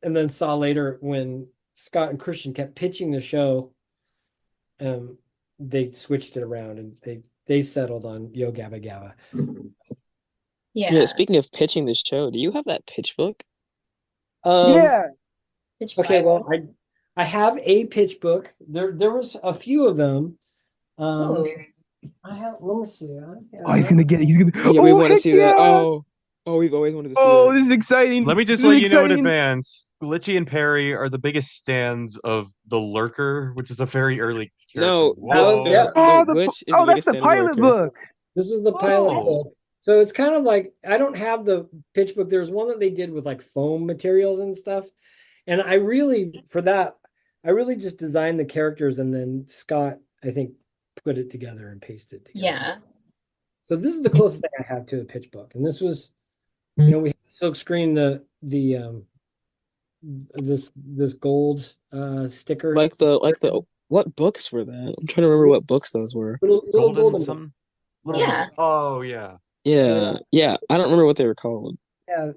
then saw later when Scott and Christian kept pitching the show, they switched it around and they settled on Yo Gabba Gabba. Yeah. Speaking of pitching the show, do you have that pitch book? Yeah. Okay, well, I have a pitch book. There was a few of them. I have. Let me see. Oh, he's gonna get it. He's gonna. Yeah, we Oh, want to heck see yeah! that. Oh, we've always wanted to see Oh, that. this is exciting. Let me just This let is you know in exciting. advance, Glitchy and Perry are the biggest stands of the Lurker, which is a very early character. No, Whoa. That's the pilot book. This was the pilot book. So it's kind of like, I don't have the pitch book. There's one that they did with like foam materials and stuff. And I really just designed the characters, and then Scott, I think, put it together and pasted it together. Yeah. So this is the closest thing I have to a pitch book. And this was, we had silk screen this gold sticker. Like the what books were that? I'm trying to remember what books those were. Little golden Yeah. Oh yeah. Yeah. I don't remember what they were called. Yeah,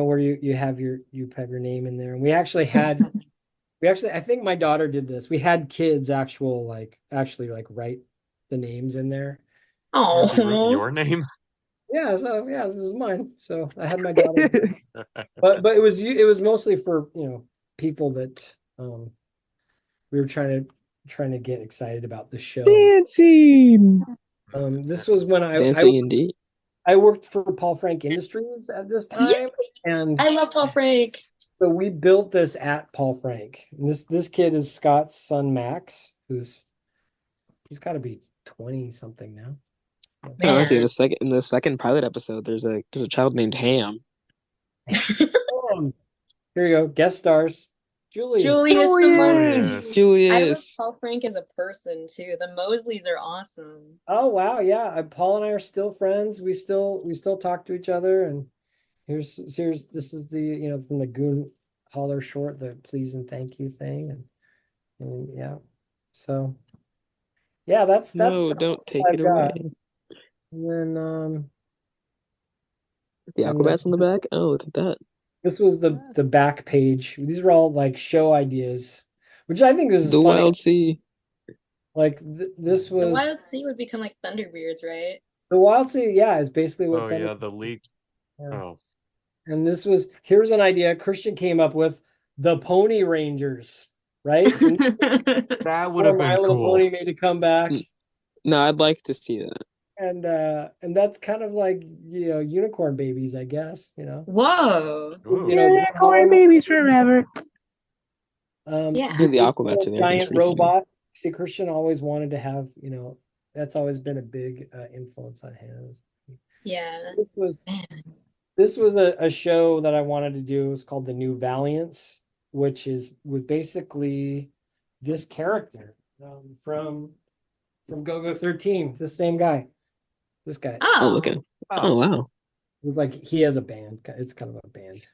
where you have your name in there. And we actually I think my daughter did this. We had kids actually write the names in there. Oh, your name? Yeah, so yeah, this is mine. So I had my daughter. but it was mostly for, people that we were trying to get excited about the show. Dancing. This was when Dancing indeed. I worked for Paul Frank Industries at this time, and I love Paul Frank. So we built this at Paul Frank. And this kid is Scott's son Max, he's got to be 20 something now. No, actually, in the second pilot episode, there's a child named Ham. Here you go. Guest stars. Julius. I love Paul Frank as a person too. The Mosleys are awesome. Oh wow, yeah. Paul and I are still friends. We still talk to each other. And here's this is the from the Goon Holler short, the please and thank you thing, and yeah. So yeah, that's no, don't take it away. And then the Aquabats on the back. Oh, look at that. This was the back page. These are all like show ideas, which I think is the funny. Wild Sea. Like this was the Wild Sea would become like Thunderbeards, right? The Wild Sea, yeah, is basically what. Oh yeah, the league. Yeah. Oh. And here's an idea Christian came up with: the Pony Rangers, right? That would have been cool. Little Pony made a comeback. No, I'd like to see that. And that's kind of like unicorn babies, I guess. Whoa. Unicorn babies forever. Yeah. The Aquabats in there. Giant robot. See, Christian always wanted to have. That's always been a big influence on him. Yeah. This was a show that I wanted to do. It was called The New Valiants, which was basically this character from Go-Go 13, the same guy. This guy. Oh, look at him. Oh, wow. It was like he has a band. It's kind of a band.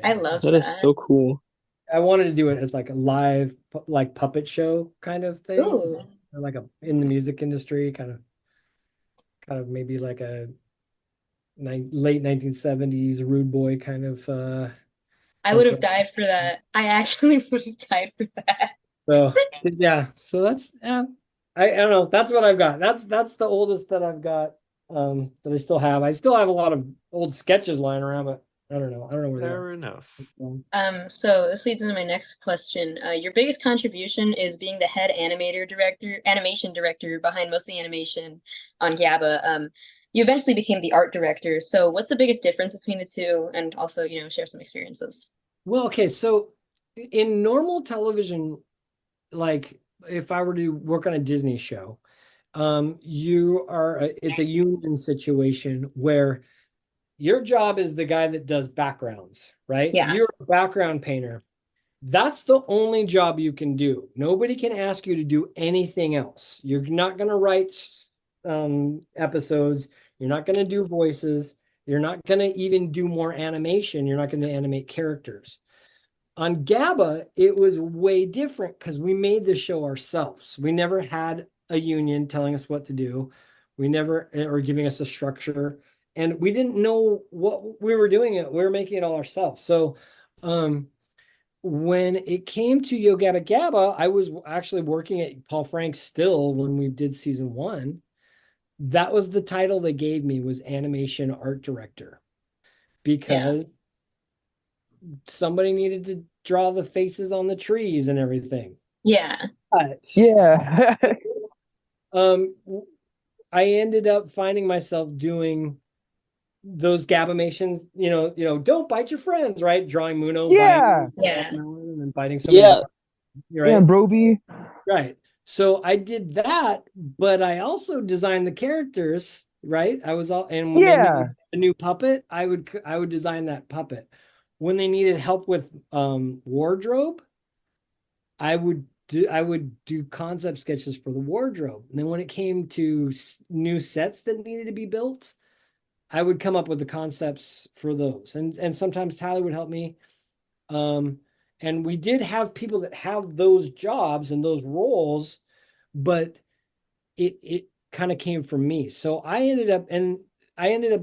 I love that. That is so cool. I wanted to do it as like a live, like puppet show kind of thing. Ooh. Like in the music industry, kind of maybe like a late 1970s rude boy kind of. I would have died for that. I actually would have died for that. So yeah, so that's I don't know. That's what I've got. That's the oldest that I've got that I still have. I still have a lot of old sketches lying around, but I don't know where they are. Fair enough. So this leads into my next question. Your biggest contribution is being the head animation director behind most of the animation on Gabba. You eventually became the art director. So what's the biggest difference between the two? And also, share some experiences. Well, okay, so in normal television, like if I were to work on a Disney show, it's a union situation where your job is the guy that does backgrounds, right? Yeah. You're a background painter. That's the only job you can do. Nobody can ask you to do anything else. You're not going to write episodes. You're not going to do voices. You're not going to even do more animation. You're not going to animate characters. On Gabba, it was way different because we made the show ourselves. We never had a union telling us what to do. Or giving us a structure. And we didn't know what we were doing. We were making it all ourselves. So when it came to Yo Gabba Gabba, I was actually working at Paul Frank's still when we did season 1. That was the title they gave me, was animation art director, because somebody needed to draw the faces on the trees and everything. Yeah. But, Yeah. I ended up finding myself doing those Gabbamations, don't bite your friends, right? Drawing Muno Yeah. biting and then biting somebody. Yeah. Right? Yeah, Broby. Right. So I did that, but I also designed the characters, right? I was all, and when they needed a new puppet, I would design that puppet. When they needed help with wardrobe, I would do concept sketches for the wardrobe. And then when it came to new sets that needed to be built, I would come up with the concepts for those. And sometimes Tyler would help me. And we did have people that have those jobs and those roles, but it kind of came from me. So I ended up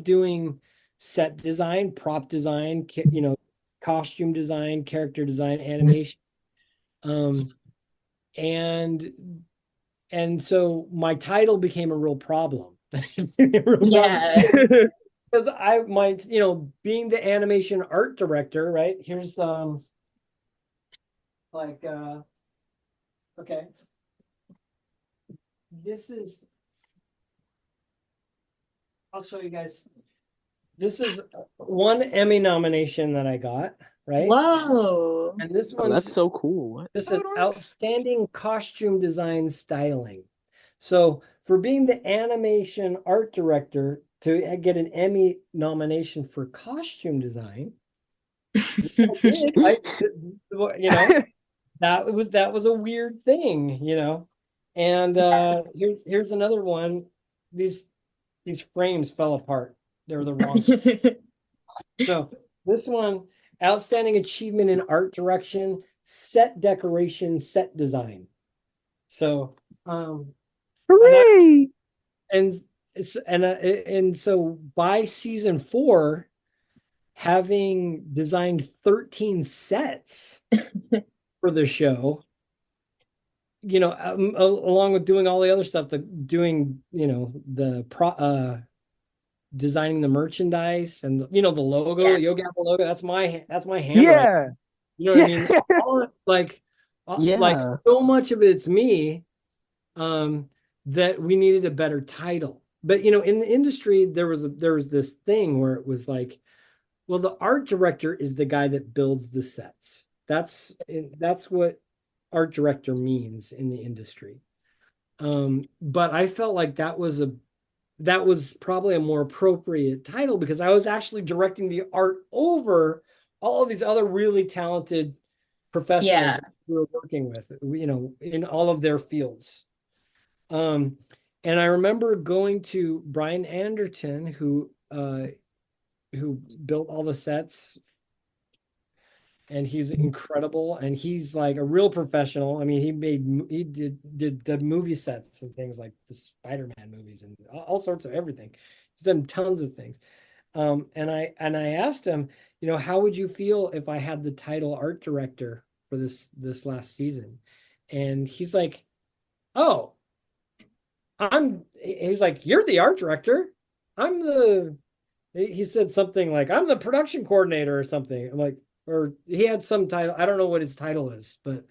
doing set design, prop design, costume design, character design, animation. And so my title became a real problem. Yeah. Because being the animation art director, right? Here's okay. I'll show you guys. This is one Emmy nomination that I got, right? Whoa. And this one, that's so cool. What? This is outstanding costume design styling. So for being the animation art director to get an Emmy nomination for costume design, that was a weird thing, And here's another one. These frames fell apart. They were the wrong. So this one, outstanding achievement in art direction, set decoration, set design. So hooray! And so by season 4, having designed 13 sets for the show, along with doing all the other stuff, designing the merchandise and the logo, the Yo Gabba logo. That's my handwriting. Yeah. You know what I mean? Like so much of it's me, that we needed a better title. But in the industry, there was this thing where it was like, well, the art director is the guy that builds the sets. That's what art director means in the industry. But I felt like that was probably a more appropriate title, because I was actually directing the art over all of these other really talented professionals we were working with, in all of their fields. And I remember going to Brian Anderton, who built all the sets, and he's incredible, and he's like a real professional. I mean, he did movie sets and things like the Spider-Man movies and all sorts of everything. He's done tons of things. And I asked him, how would you feel if I had the title art director for this last season? And he's like, oh, he's like, you're the art director. I'm the he said something like, I'm the production coordinator or something. I'm like, or he had some title. I don't know what his title is, but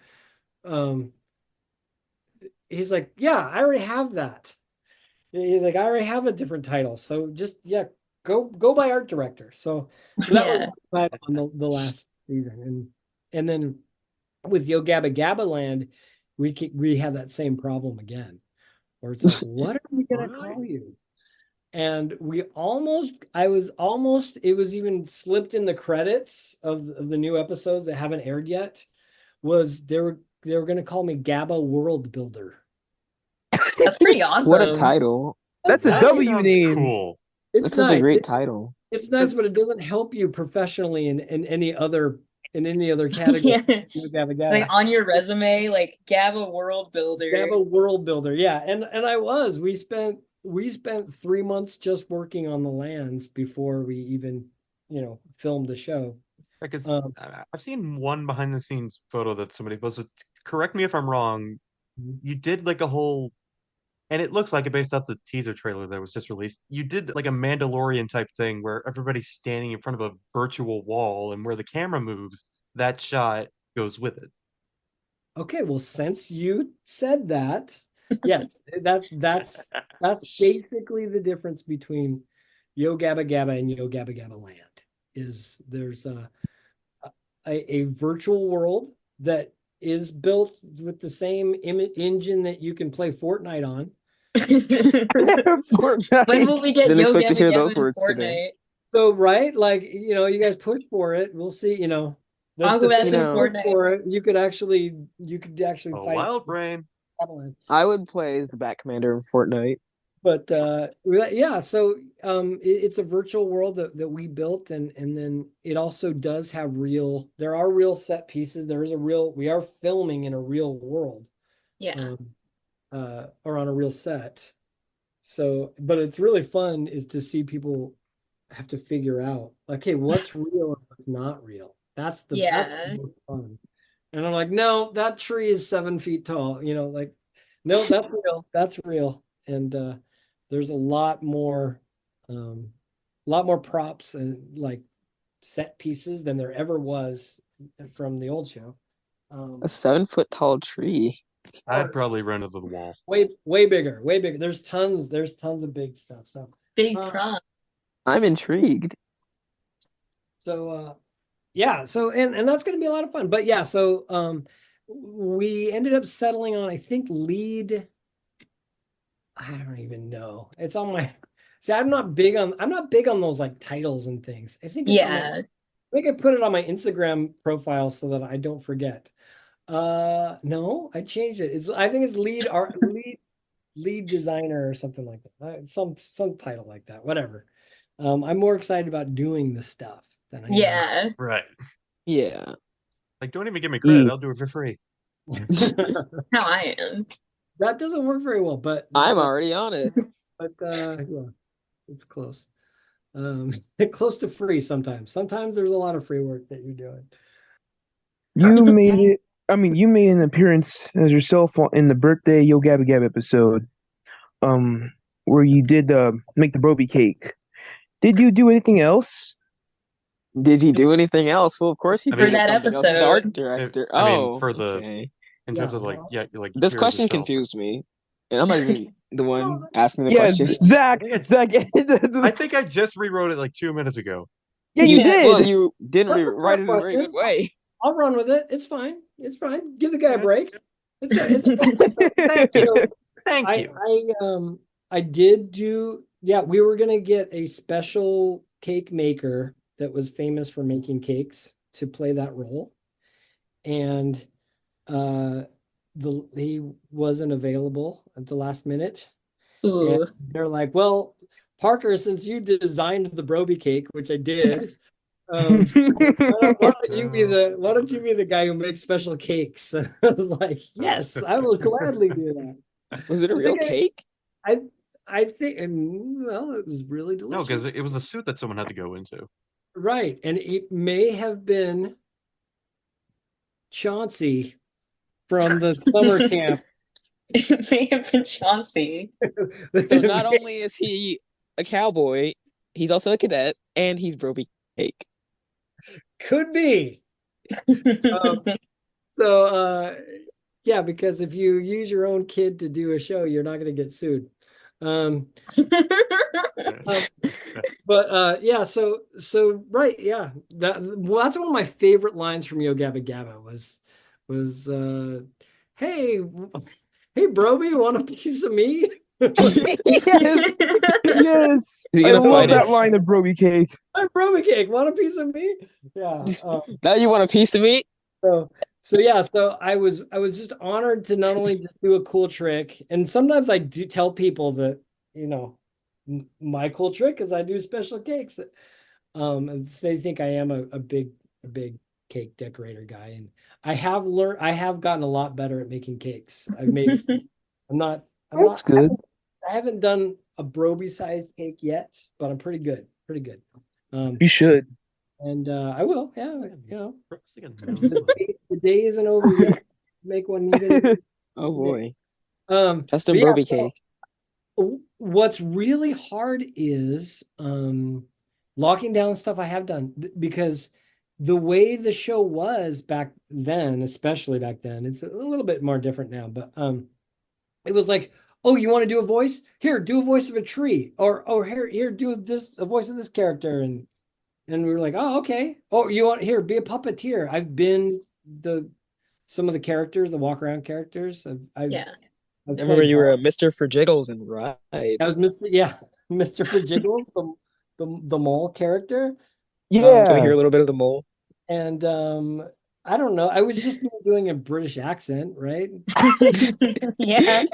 he's like, yeah, I already have that. He's like, I already have a different title. So just, yeah, go by art director. So that was on the last season. And then with Yo Gabba Gabba Land, we have that same problem again, where it's like, what are we gonna call you? And it was even slipped in the credits of the new episodes that haven't aired yet, was they were gonna call me Gabba World Builder. That's pretty awesome. What a title. That's a W name. Cool. That's such a great title. It's nice, but it doesn't help you professionally in any other category. Yeah. Like on your resume, like Gabba World Builder. Gabba World Builder, yeah. And we spent 3 months just working on the lands before we even, filmed the show. Because I've seen one behind the scenes photo that somebody posted. Correct me if I'm wrong. You did like a whole, and it looks like it based off the teaser trailer that was just released. You did like a Mandalorian type thing where everybody's standing in front of a virtual wall, and where the camera moves, that shot goes with it. Okay, well, since you said that, yes, that's basically the difference between Yo Gabba Gabba and Yo Gabba Gabba Land. Is there's a virtual world that is built with the same engine that you can play Fortnite on. When will we get Didn't Yo expect to Gabba hear Gabba those in words Fortnite? today. So right, like you guys push for it. We'll see. Aquabats in Fortnite. For it, you could actually fight. Wild brain. I would play as the Bat Commander in Fortnite. But yeah, so it's a virtual world that we built, and then it also does have there are real set pieces. We are filming in a real world. Yeah. Or on a real set. So, but it's really fun is to see people have to figure out, okay, what's real and what's not real. That's the most fun. And I'm like, no, that tree is 7 feet tall. No, that's real. That's real. And there's a lot more props and like set pieces than there ever was from the old show. A 7 foot tall tree. I'd probably run into the wall. Way bigger. There's tons of big stuff. So big prop. I'm intrigued. So yeah, so and that's gonna be a lot of fun. But yeah, so we ended up settling on, I think, lead. I don't even know. It's on my I'm not big on those like titles and things. I think I think I put it on my Instagram profile so that I don't forget. No, I changed it. I think it's lead designer or something like that. Some title like that. Whatever. I'm more excited about doing the stuff than I am. Right. Yeah. Like, don't even give me credit. I'll do it for free. How I am. That doesn't work very well, but I'm already on it. But yeah, it's close. Close to free sometimes. Sometimes there's a lot of free work that you're doing. You made it. I mean, you made an appearance as yourself in the birthday Yo Gabba Gabba episode, where you did make the Broby cake. Did you do anything else? Did he do anything else? Well, of course he did. For that episode. The art director. In terms of like, yeah, you're like. This question confused me, and I'm not even the one asking the question. Zach. I think I just rewrote it like 2 minutes ago. Yeah, you did. Well, you didn't rewrite it in a very good way. I'll run with it. It's fine. Give the guy a break. Thank you. Thank you. I did do. Yeah, we were gonna get a special cake maker that was famous for making cakes to play that role, and he wasn't available at the last minute. Ooh. They're like, well, Parker, since you designed the Broby cake, which I did, why don't you be the guy who makes special cakes? And I was like, yes, I will gladly do that. Was it a real cake? I think, well, it was really delicious. No, because it was a suit that someone had to go into. Right, and it may have been Chauncey from the summer camp. It may have been Chauncey. So not only is he a cowboy. He's also a cadet, and he's Broby Cake. Could be. Yeah, because if you use your own kid to do a show, you're not going to get sued. Yeah, so right, yeah. That's one of my favorite lines from Yo Gabba Gabba was hey, Broby, want a piece of me? Yes, yes. I love that line of Broby Cake. Hey, Broby Cake, want a piece of me? Yeah. Now you want a piece of me? So yeah, so I was just honored to not only just do a cool trick, and sometimes I do tell people that, my cool trick is I do special cakes. They think I am a big cake decorator guy, and I have gotten a lot better at making cakes. That's good. I haven't done a Broby sized cake yet, but I'm pretty good. You should. And I will, yeah, the day isn't over yet. Make one even. Oh boy. Custom Broby cake. What's really hard is locking down stuff I have done, because the way the show was back then, especially back then, it's a little bit more different now, but it was like, oh, you want to do a voice? Here, do a voice of a tree, or here, do a voice of this character, and we were like, oh, okay. Oh, you want here, be a puppeteer. I've been some of the characters, the walk around characters. I remember you were Mr. for Jiggles and Ride. I was Mr. for Jiggles, the mole character. Yeah. Can we hear a little bit of the mole? And I don't know. I was just doing a British accent, right? Yeah.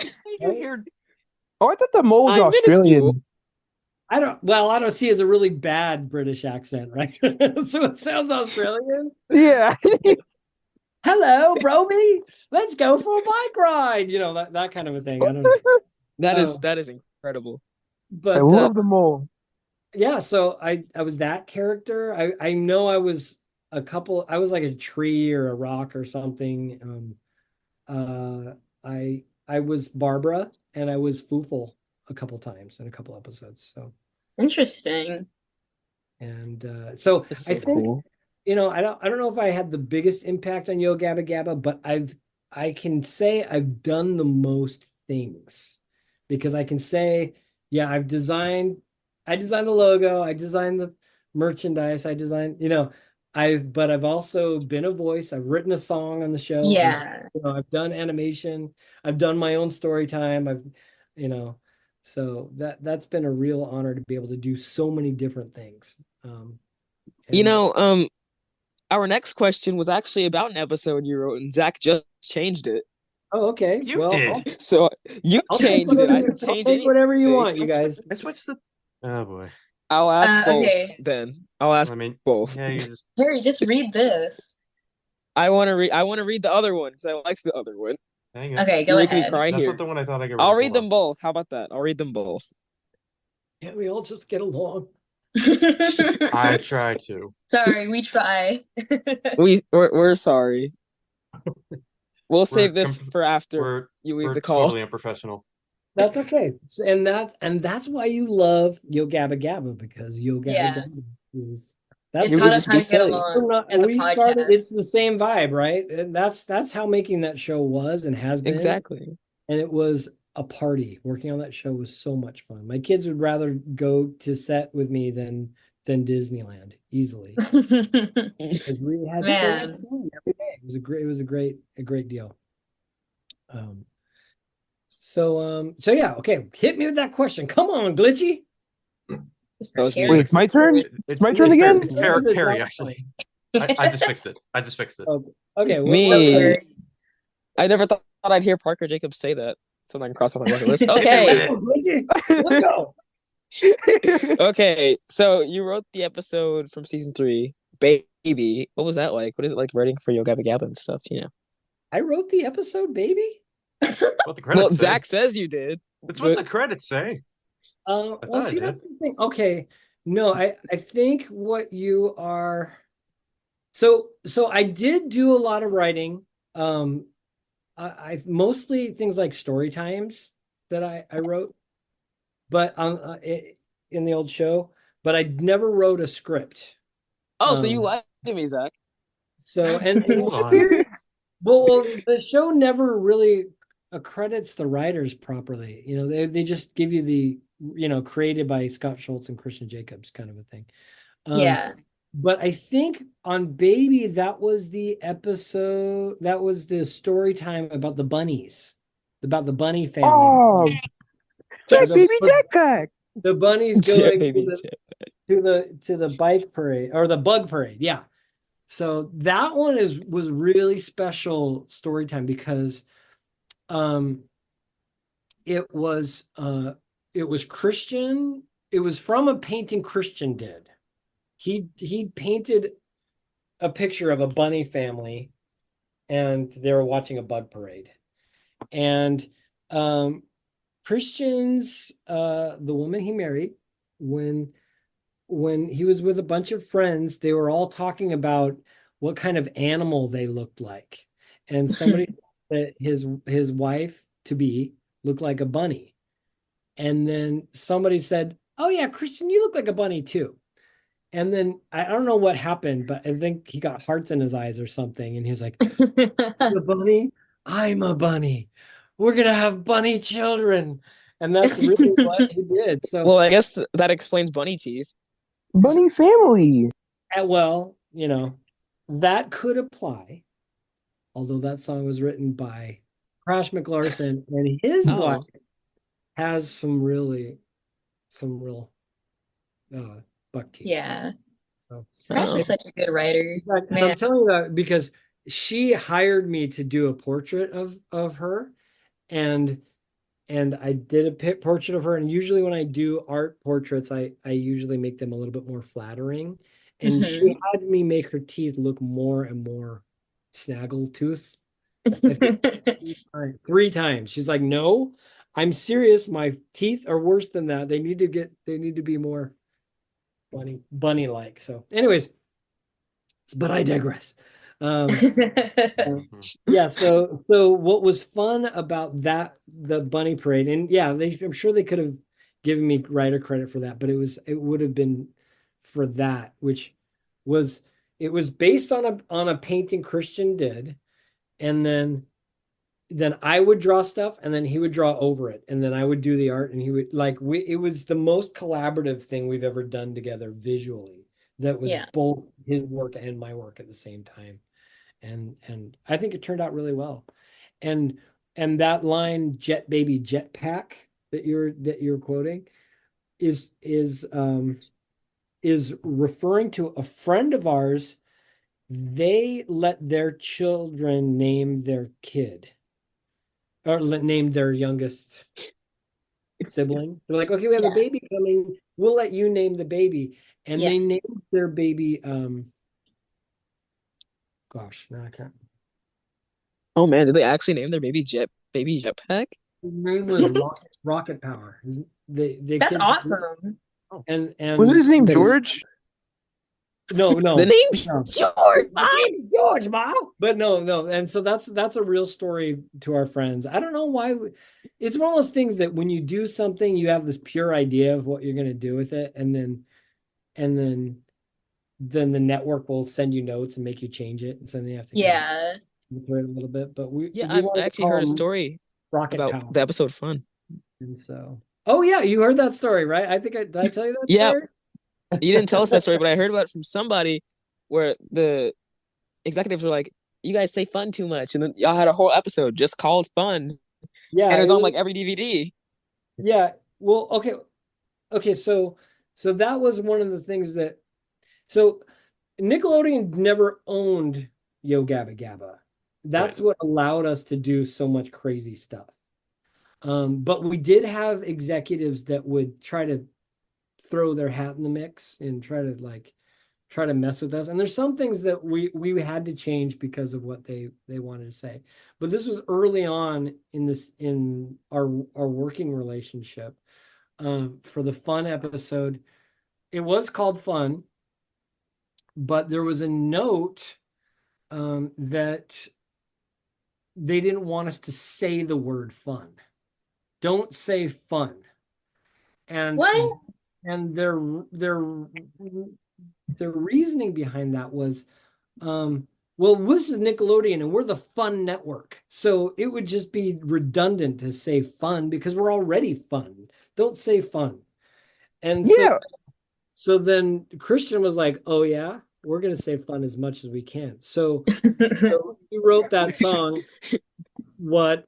Oh, I thought the mole was Australian. I don't see it as a really bad British accent, right? So it sounds Australian. Yeah. Hello, Broby. Let's go for a bike ride. That kind of a thing. I don't know. That is incredible. But I love the mole. Yeah, so I was that character. I know I was like a tree or a rock or something. I was Barbara, and I was Foofle a couple times in a couple episodes. So interesting. And so I think cool. I don't know if I had the biggest impact on Yo Gabba Gabba, but I can say I've done the most things, because I can say, yeah, I designed the logo, I designed the merchandise, I designed, but I've also been a voice. I've written a song on the show. Yeah. I've done animation. I've done my own story time. So that's been a real honor to be able to do so many different things. Our next question was actually about an episode you wrote, and Zach just changed it. Oh, okay. You did. So you changed it. I didn't change anything. Whatever you want, you guys. I switched the. Oh boy. I'll ask both. Okay. Then I'll ask both. Yeah, Harry, just read this. I want to read the other one because I like the other one. Hang on. Okay, go ahead. That's here. not the one I thought I could read. I'll read them both. How about that? I'll read them both. Can't we all just get along? I try to. Sorry, we try. We're sorry. We'll save this for after you leave the call. Totally unprofessional. That's okay, and that's why you love Yo Gabba Gabba, because Yo Gabba Gabba is that's how us to get along. It's the same vibe, right? And that's how making that show was and has been. Exactly. And it was a party. Working on that show was so much fun. My kids would rather go to set with me than Disneyland easily. Because we had so much fun every day. It was a great deal. So yeah, okay. Hit me with that question. Come on, Glitchy. Wait, it's my turn? It's my turn again? It's Carrie, actually. I just fixed it. Okay. Me. I never thought I'd hear Parker Jacobs say that. So I can cross off my bucket list. Okay. Let's go. Okay, so you wrote the episode from season 3, Baby. What was that like? What is it like writing for Yo Gabba Gabba and stuff? I wrote the episode, Baby. What the credits say. Zach says you did. That's what the credits say. Well, see, that's the thing. Okay, no, I think what you are. So I did do a lot of writing. I mostly things like story times that I wrote, but in the old show, but I never wrote a script. Oh, so you lied to me, Zach. So and Hold on. well, the show never really accredits the writers properly. You know, they just give you the, you know, created by Scott Schultz and Christian Jacobs kind of a thing. Yeah. But I think on Baby, that was the episode, that was the story time about the bunnies, about the bunny family. Oh, Jack Baby Jetpack. The bunnies Jet going baby, to the bike parade or the bug parade. Yeah. So that one was really special story time because it was Christian. It was from a painting Christian did. He painted a picture of a bunny family and they were watching a bug parade. And Christian's the woman he married, when he was with a bunch of friends, they were all talking about what kind of animal they looked like. And somebody that his wife to be looked like a bunny. And then somebody said, "Oh yeah, Christian, you look like a bunny too." And then I don't know what happened, but I think he got hearts in his eyes or something. And he was like, "The bunny, I'm a bunny. We're gonna have bunny children." And that's really what he did. So, well, I guess that explains bunny teeth. Bunny family. well, you know, that could apply. Although that song was written by Crash McLarson, and his wife has some real buck teeth. Yeah. So Crash is such a good writer. And I'm telling you that because she hired me to do a portrait of her, and I did a portrait of her. And usually when I do art portraits, I usually make them a little bit more flattering. And she had me make her teeth look more and more snaggle tooth. 3 times. She's like, "No, I'm serious. My teeth are worse than that. They need to be more bunny like." So anyways, but I digress. Yeah, so what was fun about that, the bunny parade, and yeah, I'm sure they could have given me writer credit for that, but it would have been for that, which was, it was based on a painting Christian did, and then I would draw stuff and then he would draw over it, and then I would do the art, and he would it was the most collaborative thing we've ever done together visually, that was both his work and my work at the same time. And I think it turned out really well. And that line, "Jet baby jetpack," that you're quoting is referring to a friend of ours. They let their children name their kid, or name their youngest sibling. They're like, "Okay, we have a baby coming. We'll let you name the baby." And they named their baby gosh, no, I can't. Oh man, did they actually name their baby Jetpack? His name was Rocket Power. That's awesome. And was his name George? No. The name's George. My name's George, Mom. But no. And so that's a real story to our friends. I don't know why. It's one of those things that when you do something, you have this pure idea of what you're going to do with it, and then the network will send you notes and make you change it, and so they have to through it a little bit. But I've actually heard a story about the episode Fun. And so, oh yeah, you heard that story, right? I think did I tell you that story? You didn't tell us that story, but I heard about it from somebody where the executives were like, "You guys say fun too much," and then y'all had a whole episode just called Fun. Yeah, and it was on like every DVD. Yeah. Well, okay. So that was one of the things that. So Nickelodeon never owned Yo Gabba Gabba. That's what allowed us to do so much crazy stuff. But we did have executives that would try to throw their hat in the mix and try to mess with us. And there's some things that we had to change because of what they wanted to say. But this was early on in our working relationship. For the Fun episode, it was called Fun, but there was a note that they didn't want us to say the word fun. Don't say fun. And what? their reasoning behind that was, well, this is Nickelodeon and we're the fun network. So it would just be redundant to say fun because we're already fun. Don't say fun. And so then Christian was like, oh yeah, we're going to say fun as much as we can. So he wrote that song. What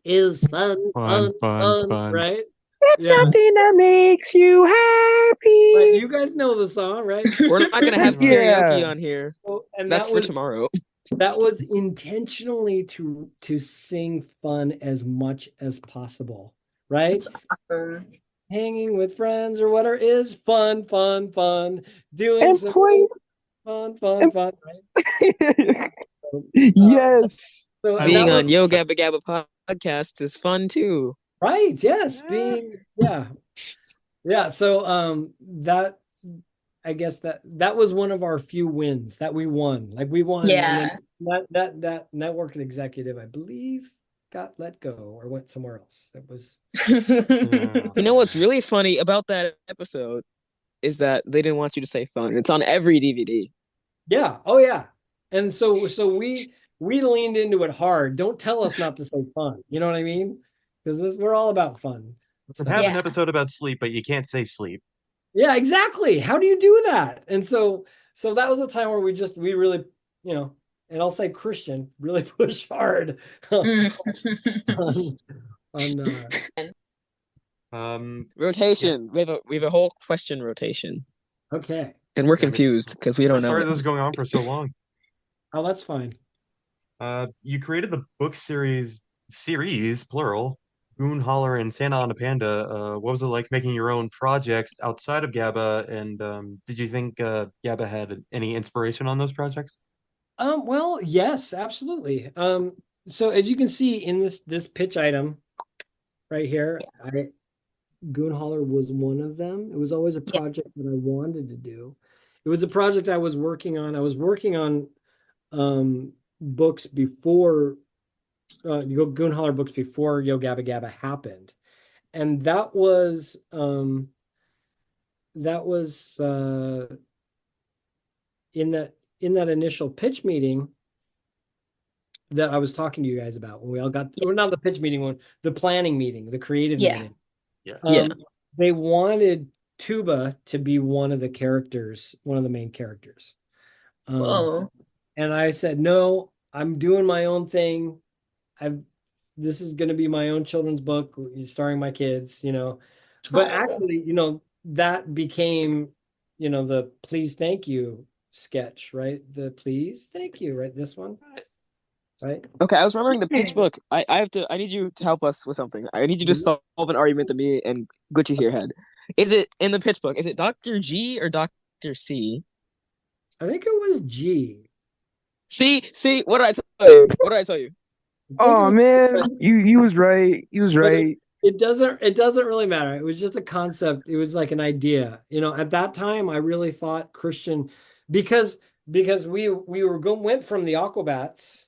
is fun, right? It's something that makes you happy. Right, you guys know the song, right? We're not gonna have karaoke on here. And that's for tomorrow. That was intentionally to sing fun as much as possible, right? That's awesome. Hanging with friends or whatever is fun. Doing and some play fun, right? Yes. So being on Yo Gabba Gabba podcast is fun too. Right. Yes. Being yeah. So that, I guess that was one of our few wins that we won. Like we won. Yeah. And then that network executive, I believe, got let go or went somewhere else. It was. You know what's really funny about that episode is that they didn't want you to say fun. It's on every DVD. Yeah. Oh yeah. And so we leaned into it hard. Don't tell us not to say fun. You know what I mean? Because we're all about fun. So have an episode about sleep, but you can't say sleep. Yeah, exactly. How do you do that? And so that was a time where we really, and I'll say Christian really pushed hard on rotation. Yeah. We have a whole question rotation. Okay. And we're confused because we don't know. Sorry this is going on for so long. Oh, that's fine. You created the book series plural, Goon Holler and Santa on a Panda. What was it like making your own projects outside of Gabba? And did you think Gabba had any inspiration on those projects? Well, yes, absolutely. So as you can see in this pitch item right here, Goon Holler was one of them. It was always a project that I wanted to do. It was a project I was working on. I was working on books before Goon Holler books before Yo Gabba Gabba happened, and that was in that initial pitch meeting that I was talking to you guys about when we all got, or not the pitch meeting one, the planning meeting, the creative meeting. They wanted Tuba to be one of the characters, one of the main characters. And I said, no, I'm doing my own thing. This is going to be my own children's book starring my kids, but actually, that became, the please, thank you sketch, right? The please, thank you, right? This one, right? Okay. I was remembering the pitch book. I need you to help us with something. I need you to solve an argument to me and Gucci here head. Is it in the pitch book? Is it Dr. G or Dr. C? I think it was G. See, what did I tell you? Oh man, you was right. You was right. It doesn't really matter. It was just a concept. It was like an idea. At that time I really thought Christian, because we went from the Aquabats.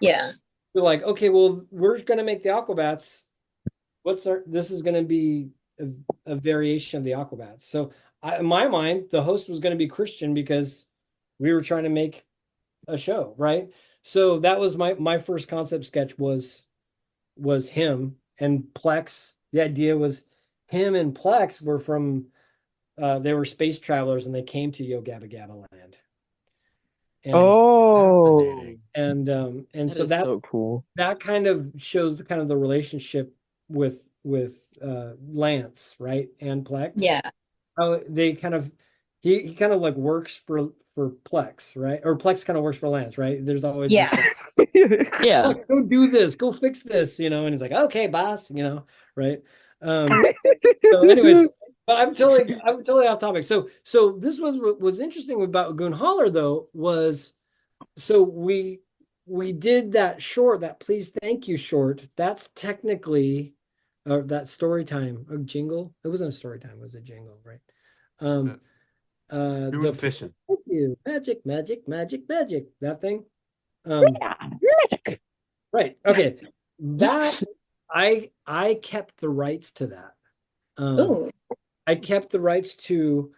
Yeah. We're like, okay, well, we're gonna make the Aquabats. This is gonna be a variation of the Aquabats. So in my mind, the host was gonna be Christian because we were trying to make a show, right? So that was my first concept sketch was him and Plex. The idea was him and Plex were from they were space travelers and they came to Yo Gabba Gabba Land. And and so that's so cool. That kind of shows the relationship with Lance, right? And Plex. Yeah. How they he kind of like works for Plex, right? Or Plex kind of works for Lance, right? There's always yeah. Plex, go do this, go fix this, and he's like, okay, boss, right? So anyways, but I'm totally off topic. So this was interesting about Goon Holler though, was so we did that short, that please thank you short. That's technically that story time, a jingle. It wasn't a story time, it was a jingle, right? The fishing. Thank you. Magic, that thing. Magic. Right. Okay. That I kept the rights to that. I kept the rights to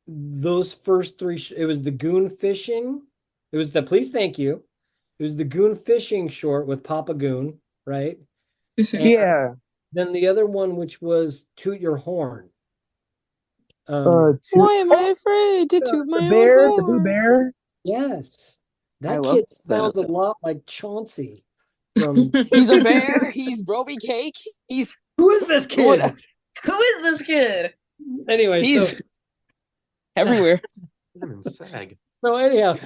those first three. It was the goon fishing. It was the Please Thank You. It was the goon fishing short with Papa Goon, right? And Yeah. then the other one, which was Toot Your Horn. Why am I afraid to toot my bear, own the blue horn? bear. Yes, I that love kid sounds a lot like Chauncey from. He's a bear. He's Broby Cake. He's Who is this kid? Who is this kid? Anyway, he's so everywhere. I'm in SAG. so anyhow,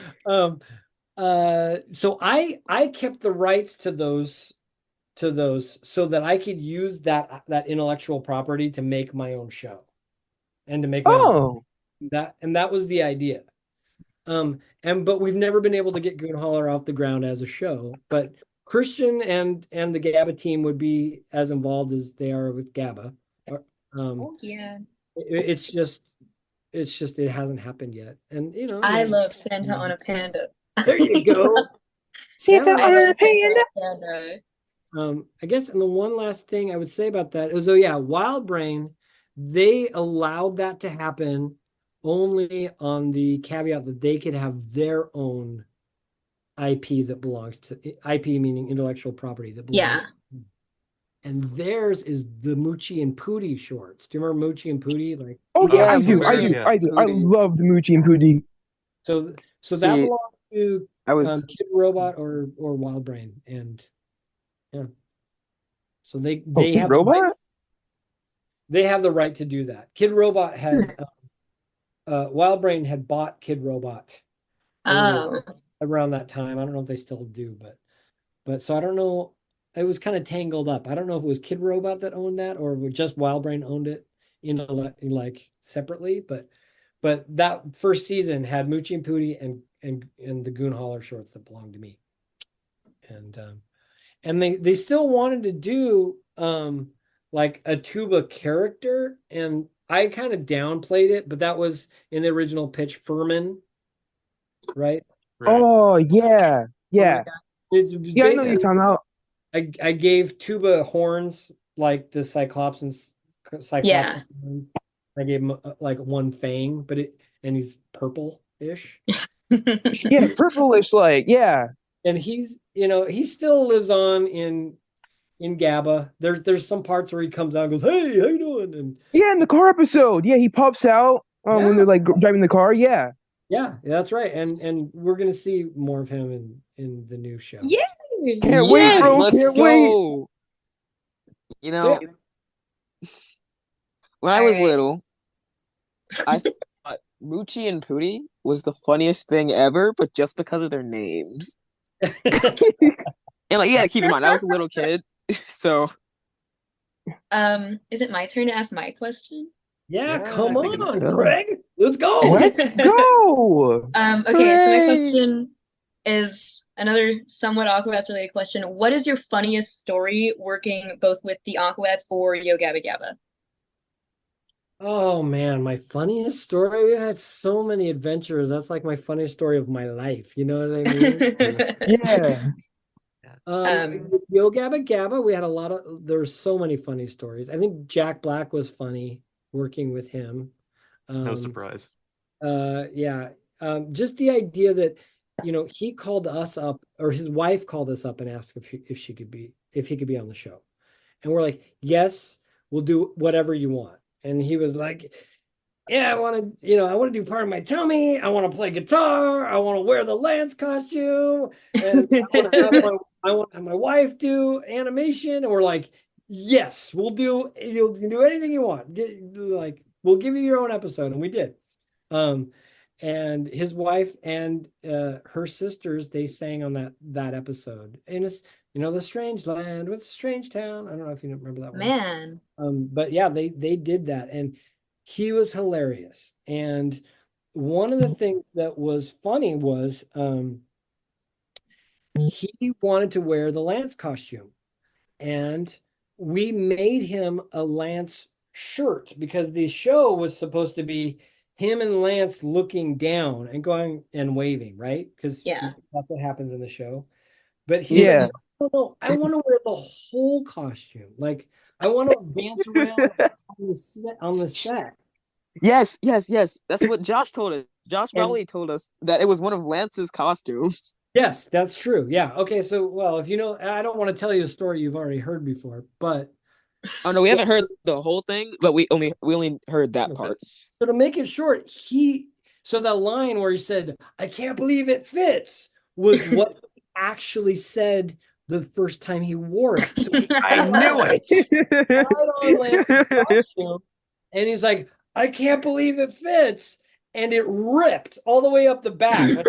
so I kept the rights to those so that I could use that intellectual property to make my own show and to make my own that was the idea. But we've never been able to get Goon Holler off the ground as a show. But Christian and the Gabba team would be as involved as they are with Gabba. Yeah. It's just it hasn't happened yet. And I love Santa on a Panda. There you go. Santa Yeah. on a panda. I guess, and the one last thing I would say about that is, Wild Brain, they allowed that to happen only on the caveat that they could have their own IP that belongs to IP, meaning intellectual property that belongs to them. And theirs is the Moochie and Pootie shorts. Do you remember Moochie and Pootie? Like, I do. I loved Moochie and Pootie. So that belongs to Kid Robot or Wild Brain, and yeah. So they have Robot? They have the right to do that. Kid Robot had Wild Brain had bought Kid Robot around that time. I don't know if they still do, but so I don't know. It was kind of tangled up. I don't know if it was Kid Robot that owned that or if just Wild Brain owned it in like separately. But that first season had Moochie and Pootie and the Goon Holler shorts that belonged to me. And they still wanted to do like a tuba character, and I kind of downplayed it, but that was in the original pitch, Furman, right? Oh yeah. Yeah. I know what you're talking about. I gave tuba horns like the Cyclops horns. I gave him like one fang, and he's purple-ish. Yeah, purplish, And he's he still lives on in Gabba. There's some parts where he comes out and goes, "Hey, how you doing?" And in the car episode, he pops out when they're like driving the car. Yeah, that's right. And we're gonna see more of him in the new show. Yeah, can't wait, bro. Let's can't go. Wait. When I was little, I thought Moochie and Pootie was the funniest thing ever, but just because of their names. And keep in mind, I was a little kid, so. Is it my turn to ask my question? Yeah, come on, Craig. Let's go. Let's go. Okay, so my question is another somewhat Aquabats related question. What is your funniest story working both with the Aquabats or Yo Gabba Gabba? Oh man, my funniest story. We had so many adventures. That's like my funniest story of my life. You know what I mean? Yeah. With Yo Gabba Gabba, we had there's so many funny stories. I think Jack Black was funny working with him. No surprise. Just the idea that he called us up, or his wife called us up and asked if he could be on the show, and we're like, yes, we'll do whatever you want. And he was like, yeah, I want to do Part of My Tummy. I want to play guitar. I want to wear the Lance costume. And I want to have my wife do animation. And we're like, yes, you can do anything you want. We'll give you your own episode. And we did. And his wife and her sisters, they sang on that episode. And it's, the strange land with a strange town. I don't know if you remember that one. Man. But yeah, they did that. And he was hilarious. And one of the things that was funny was he wanted to wear the Lance costume. And we made him a Lance shirt because the show was supposed to be him and Lance looking down and going and waving, right? Because that's what happens in the show. But no, I want to wear the whole costume. Like I want to dance around on the set. Yes. That's what Josh told us. Josh Rowley told us that it was one of Lance's costumes. Yes, that's true. Yeah. Okay. So, well, if you know, I don't want to tell you a story you've already heard before, but Oh no, we haven't heard the whole thing, but we only heard that part. So to make it short, so that line where he said, "I can't believe it fits," was what he actually said the first time he wore it. So I knew it. tried on Lance's costume, and he's like, "I can't believe it fits," and it ripped all the way up the back. Like,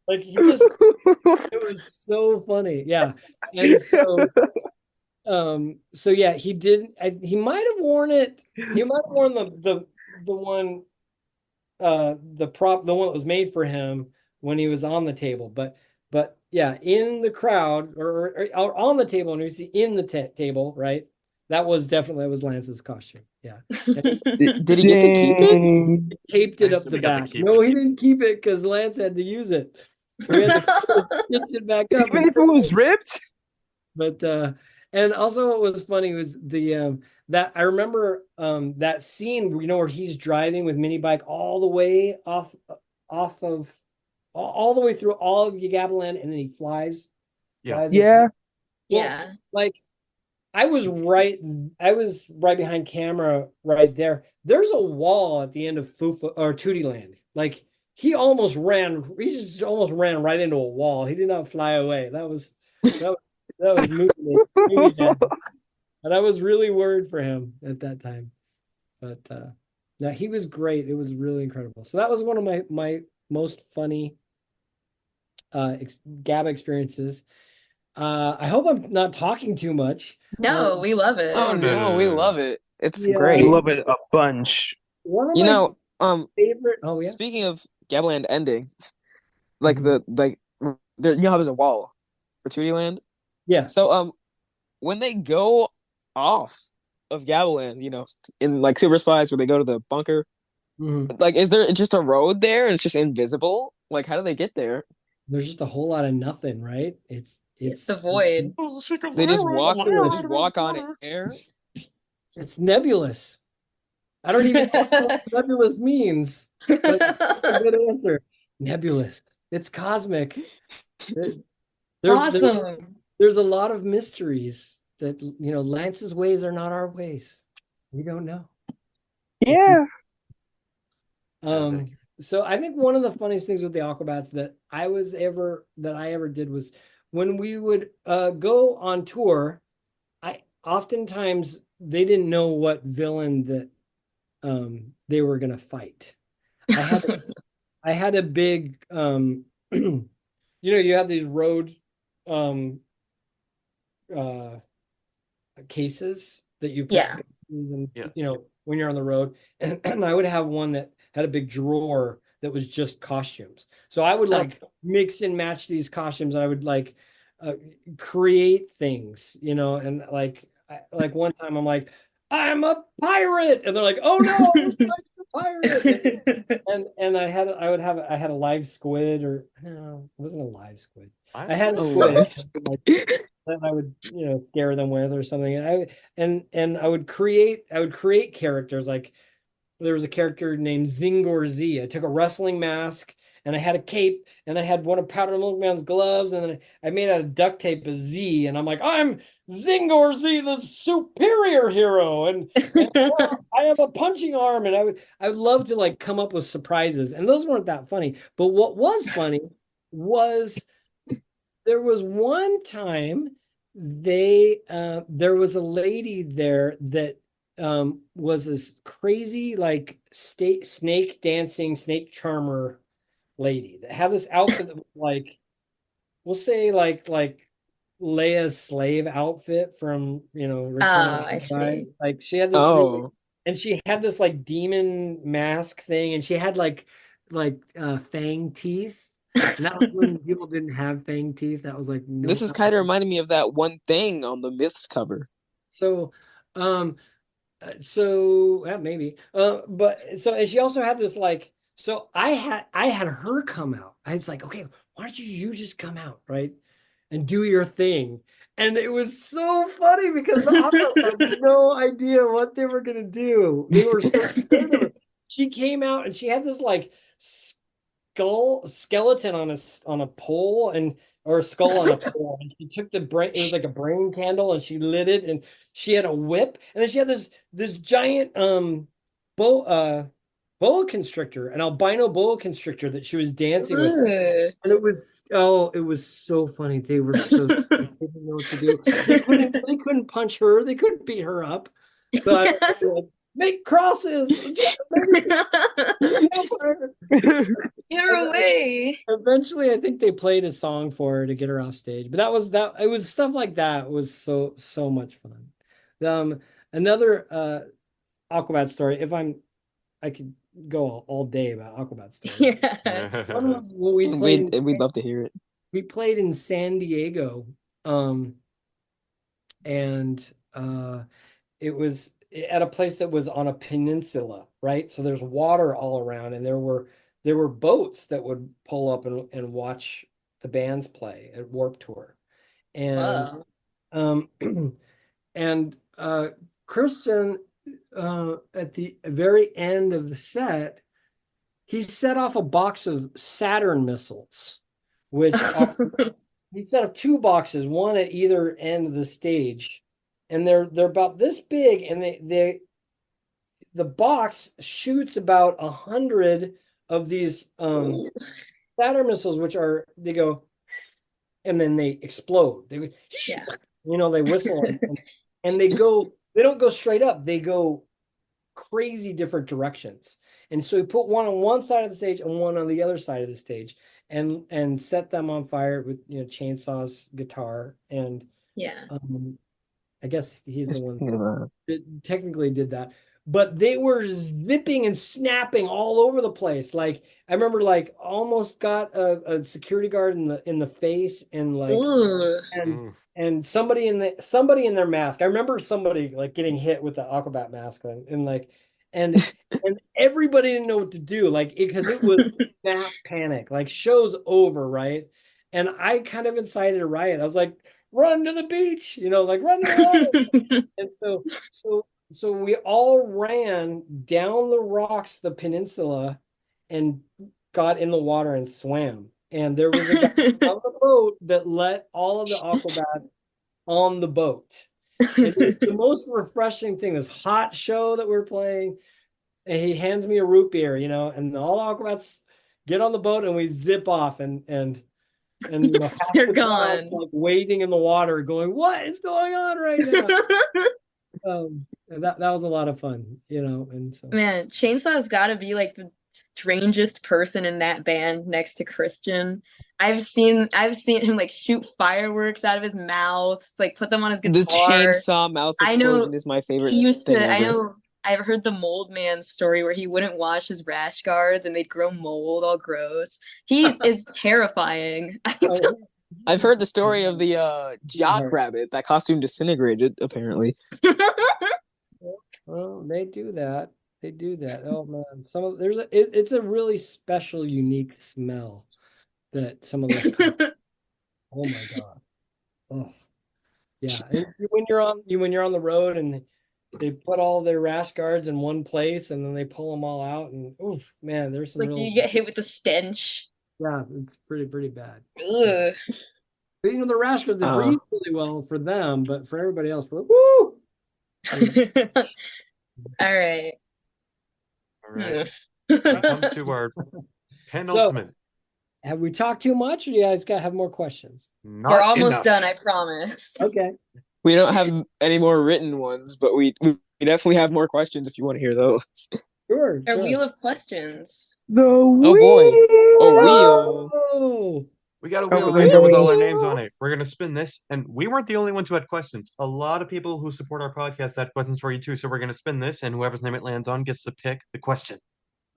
like he just, it was so funny. Yeah. And so yeah, he did. He might have worn it. He might have worn the one, the prop, the one that was made for him when he was on the table. But yeah, in the crowd or on the table, and you see in the table, right? That was Lance's costume. Yeah. Did he get to keep it? He taped it up the back. No, he didn't keep it because Lance had to use it. We had to stitch it back up. Even if it was ripped. But and also what was funny was the that I remember that scene, you know, where he's driving with mini bike all the way off of all the way through all of Yagabaland, and then he flies. Yeah. Well, like I was right behind camera right there. There's a wall at the end of Fufa or Tootie Land. Like he just almost ran right into a wall. He did not fly away. That was movie. And I was really worried for him at that time. But no, he was great. It was really incredible. So that was one of my most funny Gabba experiences. I hope I'm not talking too much. No, we love it. Oh no, we love it. It's great. We love it a bunch. You know, favorite. Oh yeah. Speaking of Gabbaland endings, like you know how there's a wall for 2D Land. Yeah. So when they go off of Gabbaland, you know, in like Super Spies, where they go to the bunker, like is there just a road there and it's just invisible? Like how do they get there? There's just a whole lot of nothing, right? It's the void. They just walk on air. It's nebulous. I don't even know what nebulous means. But that's a good answer. Nebulous. It's cosmic. There's a lot of mysteries that, you know, Lance's ways are not our ways. We don't know. Yeah. So I think one of the funniest things with the Aquabats that I ever did was when we would go on tour, oftentimes they didn't know what villain that they were gonna fight. I had a big you know, you have these road cases that you put and, you know, when you're on the road, and I would have one that had a big drawer that was just costumes. So I would like mix and match these costumes, and I would like create things, you know, and like one time I'm like, I'm a pirate, and they're like, oh no, I'm a pirate. and I had a live squid, or no, it wasn't a live squid. I had a squid that I would, you know, scare them with or something. And I would create characters. Like there was a character named Zingor Z. I took a wrestling mask, and I had a cape, and I had one of Powder Milkman's gloves, and then I made out of duct tape a Z, and I'm like, I'm Zingor Z, the superior hero, and I have a punching arm, and I would love to like come up with surprises, and those weren't that funny. But what was funny was there was one time there was a lady there that was this crazy like snake dancing, snake charmer lady that had this outfit that was like, we'll say like Leia's slave outfit from, you know, I see. Like she had this really, and she had this like demon mask thing, and she had like fang teeth. And that was when people didn't have fang teeth. That was like this is kind of reminding me of that one thing on the Myths cover. So maybe but so, and she also had this like, so I had her come out. I was like, okay, why don't you just come out, right, and do your thing? And it was so funny because the Aquabats had no idea what they were gonna do. They were so scared of her. She came out and she had this like skeleton on a pole or a skull on a pole, and she took the brain. It was like a brain candle, and she lit it, and she had a whip, and then she had this giant boa constrictor, an albino boa constrictor that she was dancing with, and it was so funny. They were so they didn't know what to do. They couldn't punch her. They couldn't beat her up. So I was like, make crosses. Get her away. Eventually, I think they played a song for her to get her off stage. But it was stuff like that was so much fun. Another Aquabat story. I could go all day about Aquabat stories. Yeah. One was when we'd love to hear it. We played in San Diego, and it was at a place that was on a peninsula, right? So there's water all around, and there were boats that would pull up and watch the bands play at Warped Tour. And and Christian, at the very end of the set, he set off a box of Saturn missiles, which he set up 2 boxes, one at either end of the stage, and they're about this big, and the box shoots about 100 of these Saturn missiles, which they go, and then they explode. They they whistle and they don't go straight up. They go crazy different directions. And so we put one on one side of the stage and one on the other side of the stage, and set them on fire with chainsaws, guitar, and I guess he's the one that technically did that. But they were zipping and snapping all over the place. Like I remember, like almost got a security guard in the face, and like and somebody in their mask. I remember somebody like getting hit with the Aquabat mask, and like and everybody didn't know what to do, like because it was mass panic. Like show's over, right? And I kind of incited a riot. I was like, run to the beach, like run to the water. And so we all ran down the rocks, the peninsula, and got in the water and swam. And there was a guy on the boat that let all of the Aquabats on the boat. It was the most refreshing thing, this hot show that we're playing. And he hands me a root beer, and all the Aquabats get on the boat, and we zip off, and you're gone, like wading in the water, going, what is going on right now? That was a lot of fun, and so, man, Chainsaw's got to be like the strangest person in that band next to Christian. I've seen him like shoot fireworks out of his mouth, like put them on his guitar. The chainsaw mouth explosion is my favorite. He used to. I know. I've heard the mold man story where he wouldn't wash his rash guards and they'd grow mold all gross. He is terrifying. I've heard the story of the jock rabbit. That costume disintegrated, apparently. Well, they do that. Oh man, it's a really special, unique smell that some of those. Oh my god. Oh yeah. And when you're on the road and they put all their rash guards in one place and then they pull them all out, and oh man, there's some you get hit with the stench. Yeah, it's pretty bad. Ugh. But, the rash guards, they breathe really well for them, but for everybody else, woo! All right. We come to our penultimate. So, have we talked too much, or do you guys have more questions? We're almost done, I promise. Okay. We don't have any more written ones, but we definitely have more questions if you want to hear those. Sure. Our wheel of questions. The wheel. Oh, wheel. We got a wheel right here with all our names on it. We're going to spin this, and we weren't the only ones who had questions. A lot of people who support our podcast had questions for you too, so we're going to spin this, and whoever's name it lands on gets to pick the question.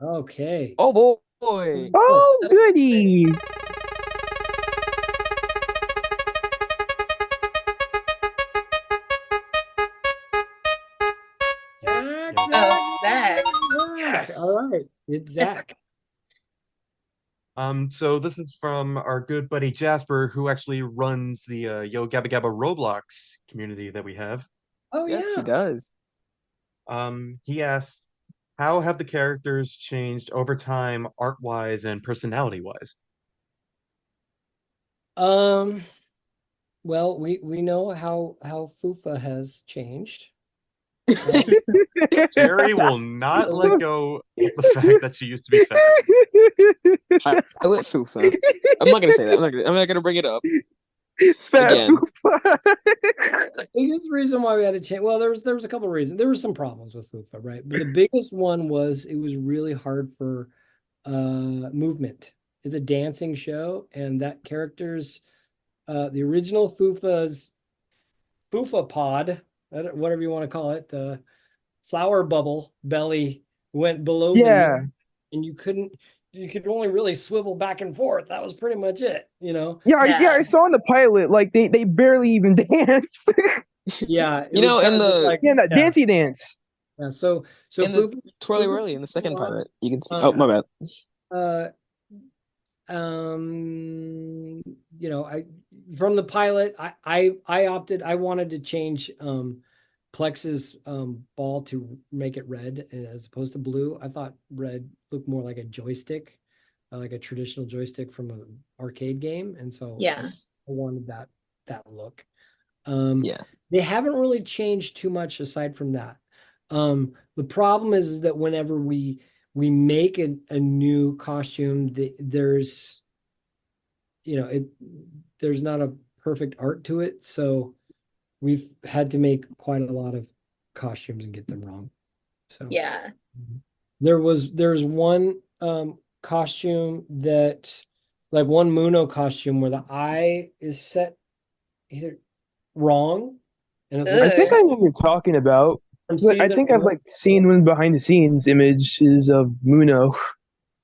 Okay. Oh, boy. Oh, goody. Zach. Yes. All right. It's Zach. So this is from our good buddy Jasper, who actually runs the Yo Gabba Gabba Roblox community that we have. Oh Yes, he yeah. does. He asked, how have the characters changed over time, art-wise and personality-wise? Well, we know how Fufa has changed. Jerry will not let go of the fact that she used to be fat. I let Fufa. I'm not gonna say that. I'm not gonna bring it up. Fat Again. The biggest reason why we had to change, well, there was a couple of reasons. There were some problems with Fufa, right? But the biggest one was it was really hard for movement. It's a dancing show, and that character's the original Fufa's Fufa pod, whatever you want to call it, the flower bubble belly went below the knee, and you could only really swivel back and forth. That was pretty much it, you know. Yeah, I saw in the pilot, like they barely even dance. Yeah, you know, in the like, that dancey dance. Yeah, so in the Twirly Whirly in the second pilot, you can see. Oh, my bad. You know, from the pilot, I opted. I wanted to change Plex's ball to make it red as opposed to blue. I thought red looked more like a joystick, like a traditional joystick from an arcade game, and so yeah, I wanted that look. Yeah, they haven't really changed too much aside from that. The problem is that whenever we make a new costume, there's there's not a perfect art to it, so we've had to make quite a lot of costumes and get them wrong. So yeah, there's one costume that, like, one Muno costume where the eye is set either wrong, and I think I know what you're talking about. I think I've like seen one behind the scenes images of Muno.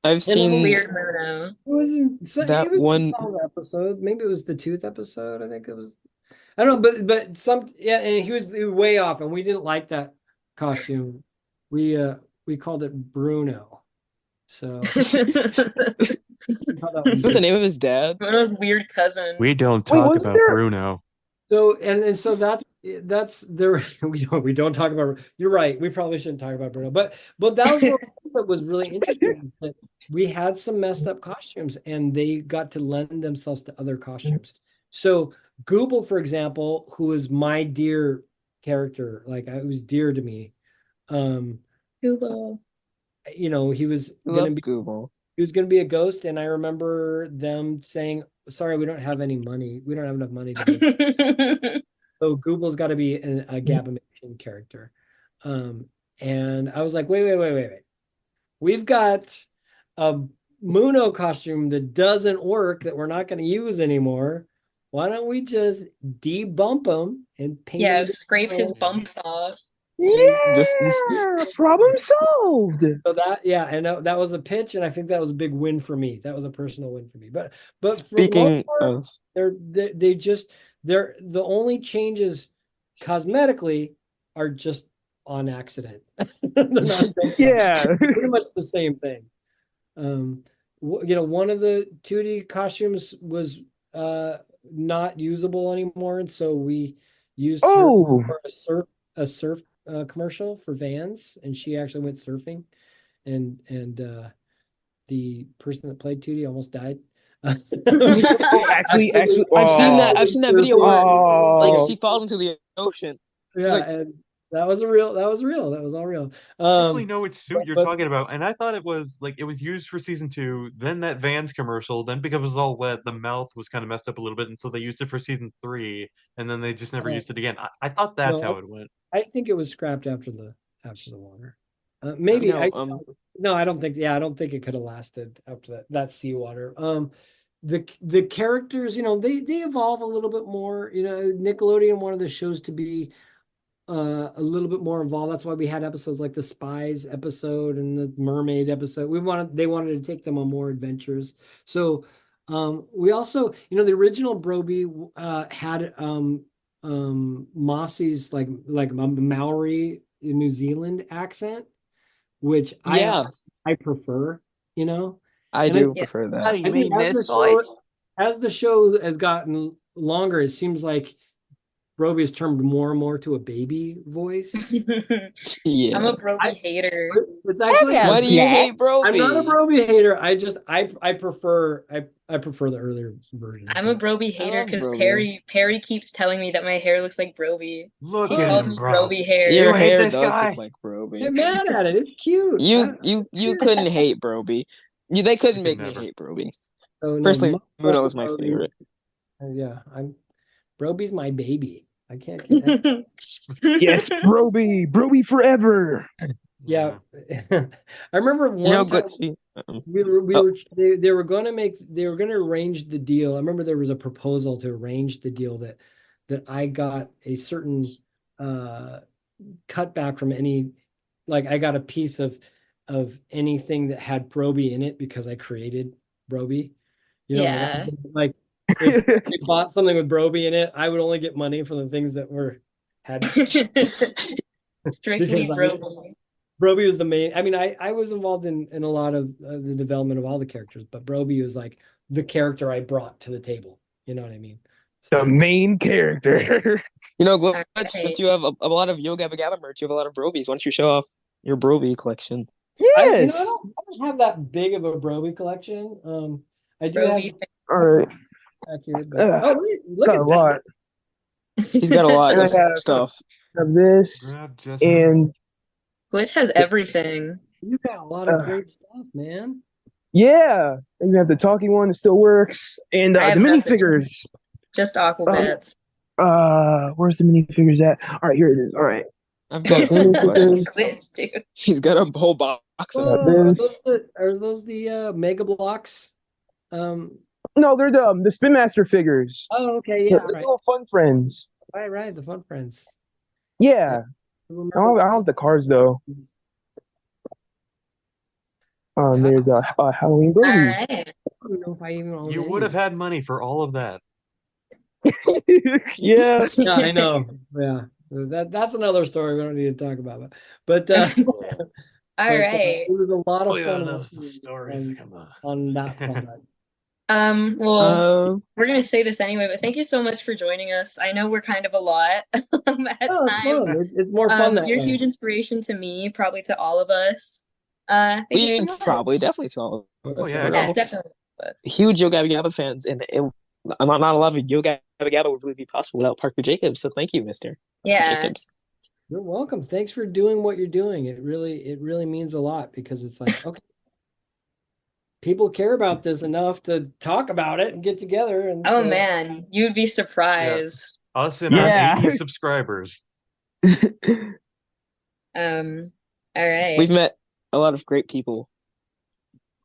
I've seen weird Muno. It wasn't that it was one episode. Maybe it was the tooth episode. I think it was. I don't know, but and he was way off, and we didn't like that costume. We called it Bruno. So is that the name of his dad? Bruno's weird cousin. We don't talk about Bruno. So and so that's there. We don't talk about. You're right. We probably shouldn't talk about Bruno, but that was what was really interesting. That we had some messed up costumes, and they got to lend themselves to other costumes. So Google, for example, who is my dear character, like it was dear to me. Google. You know, he was going to be Google. He was going to be a ghost, and I remember them saying, "Sorry, we don't have any money. We don't have enough money to make." So Google's got to be a Gabba character. And I was like, wait. We've got a Muno costume that doesn't work, that we're not going to use anymore. Why don't we just debump him and paint him? Scrape his bumps off. Yeah, just problem solved. So and that was a pitch, and I think that was a big win for me. That was a personal win for me. But speaking of, they're the only changes cosmetically are just on accident. Yeah, pretty much the same thing. One of the 2D costumes was not usable anymore, and so we used her for a surf commercial for Vans, and she actually went surfing, and the person that played 2D almost died. actually, I've seen that video where like she falls into the ocean. And that was real. That was all real. I actually know which suit you're talking about, and I thought it was used for season 2, then that Vans commercial, then because it was all wet, the mouth was kind of messed up a little bit, and so they used it for season 3, and then they just never used it again. I thought that's how it went. I think it was scrapped after the water. Maybe no, I don't think. Yeah, I don't think it could have lasted after that seawater. The characters, they evolve a little bit more. Nickelodeon wanted the shows to be a little bit more involved. That's why we had episodes like the Spies episode and the Mermaid episode. They wanted to take them on more adventures. So we also, the original Broby had Mossy's like a Maori New Zealand accent, which I prefer, I do prefer that. How you mean this voice? As the show has gotten longer, it seems like Broby is termed more and more to a baby voice. Yeah. I'm a Broby hater. It's actually Why do you hate Broby? I'm not a Broby hater. I prefer the earlier version. I'm a Broby hater because Perry keeps telling me that my hair looks like Broby. Look He at called him, me bro. Broby hair. Your hate hair this does guy? look like Broby. Get mad at it. It's cute. You couldn't hate Broby. They couldn't You make could me never. hate Broby. Oh, no, Personally, Mudo is my Broby. favorite. Yeah, Broby's my baby. I can't. Yes, Broby forever. Yeah, I remember one time they were going to arrange the deal. I remember there was a proposal to arrange the deal that I got a certain cutback from any, like I got a piece of anything that had Broby in it because I created Broby. You know, Yeah. like if we bought something with Broby in it, I would only get money for the things that had strictly Broby. Broby was the main. I mean, I was involved in a lot of the development of all the characters, but Broby was like the character I brought to the table. You know what I mean? The main character. You know, Glitch, since you have a lot of Yo Gabba Gabba merch, you have a lot of Brobies. Why don't you show off your Broby collection? Yes. I don't have that big of a Broby collection. I do Broby. have. All right. Accurate, but, look got at a lot. He's got a lot And of I have stuff. this and Glitch has everything. You got a lot of great stuff, man. yeah, and you have the talking one that still works, and the minifigures. Just Aquabats. Where's the minifigures at? All right, here it is. All right. I've got Glitch, dude. He's got a whole box of Are those the Mega Blocks? No, they're the Spin Master figures. Oh, okay, yeah. The little fun friends. Right, the fun friends. Yeah. I don't have the cars though. There's a Halloween Broby. Alright. I don't know if I even own You would have had money for all of that. Yeah. Yeah, I know. Yeah. That's another story we don't need to talk about. But All right. It was a lot of fun knows the stories. Come on that product. Well, we're gonna say this anyway, but thank you so much for joining us. I know we're kind of a lot at times. It's more fun that you're way. a huge inspiration to me, probably to all of us. Probably definitely to all of us. yeah, definitely. Huge Yo Gabba Gabba fans, and not a lot of Yo Gabba Gabba would really be possible without Parker Jacobs. So thank you, Mr. Jacobs. You're welcome. Thanks for doing what you're doing. It really means a lot because it's like, okay, people care about this enough to talk about it and get together. And man, you'd be surprised. Yeah. Us and our 80 subscribers. All right. We've met a lot of great people.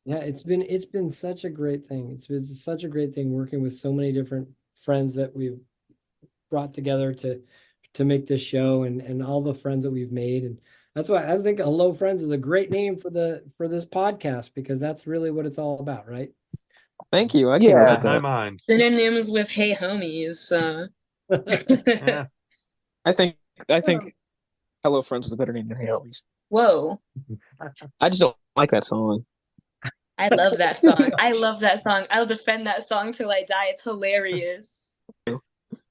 Yeah, it's been such a great thing. It's been such a great thing working with so many different friends that we've brought together to make this show and all the friends that we've made. And that's why I think Hello Friends is a great name for this podcast, because that's really what it's all about, right? Thank you. I can't write my that. mind. Synonyms with Hey Homies. Yeah. I think Hello Friends is a better name than Hey Homies. Whoa. I just don't like that song. I love that song. I'll defend that song till I die. It's hilarious.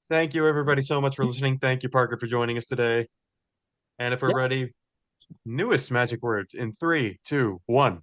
Thank you, everybody, so much for listening. Thank you, Parker, for joining us today. And if we're ready, newest magic words in 3, 2, 1.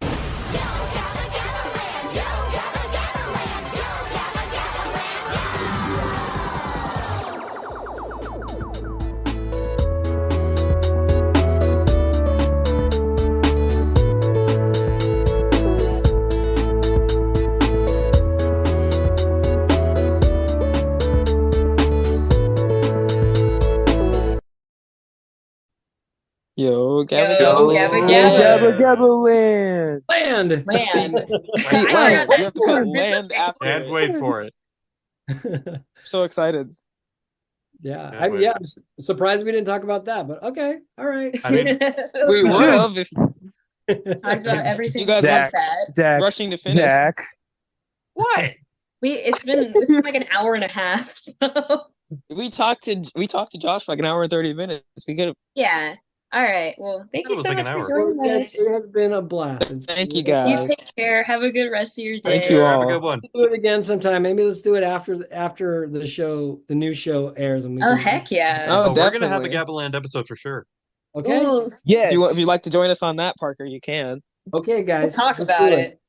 Yo Gabba Yo, Gabba Gabba Gabba Gabba Land. Land. See, land. You have to put land after And it. wait for it. So excied. Yeah, Yeah, I'm surprised we didn't talk about that, but okay, all right. I mean, We would have if Talks about everything You guys like that. Zach. rushing to finish. Zach. what? It's been like an hour and a half. So. We talked to Josh for like an hour and 30 minutes. We could have. Yeah. All right. Well, thank you so much for Well, joining us. it has been a blast. Thank you, guys. You take care. Have a good rest of your day. Thank you all. Have a good one. We'll do it again sometime. Maybe let's do it after the new show airs. And we Oh, heck yeah. Oh, We're definitely. gonna have a Gabbaland episode for sure. Okay. Yes. If you'd like to join us on that, Parker, you can. Okay, guys. We'll talk about it.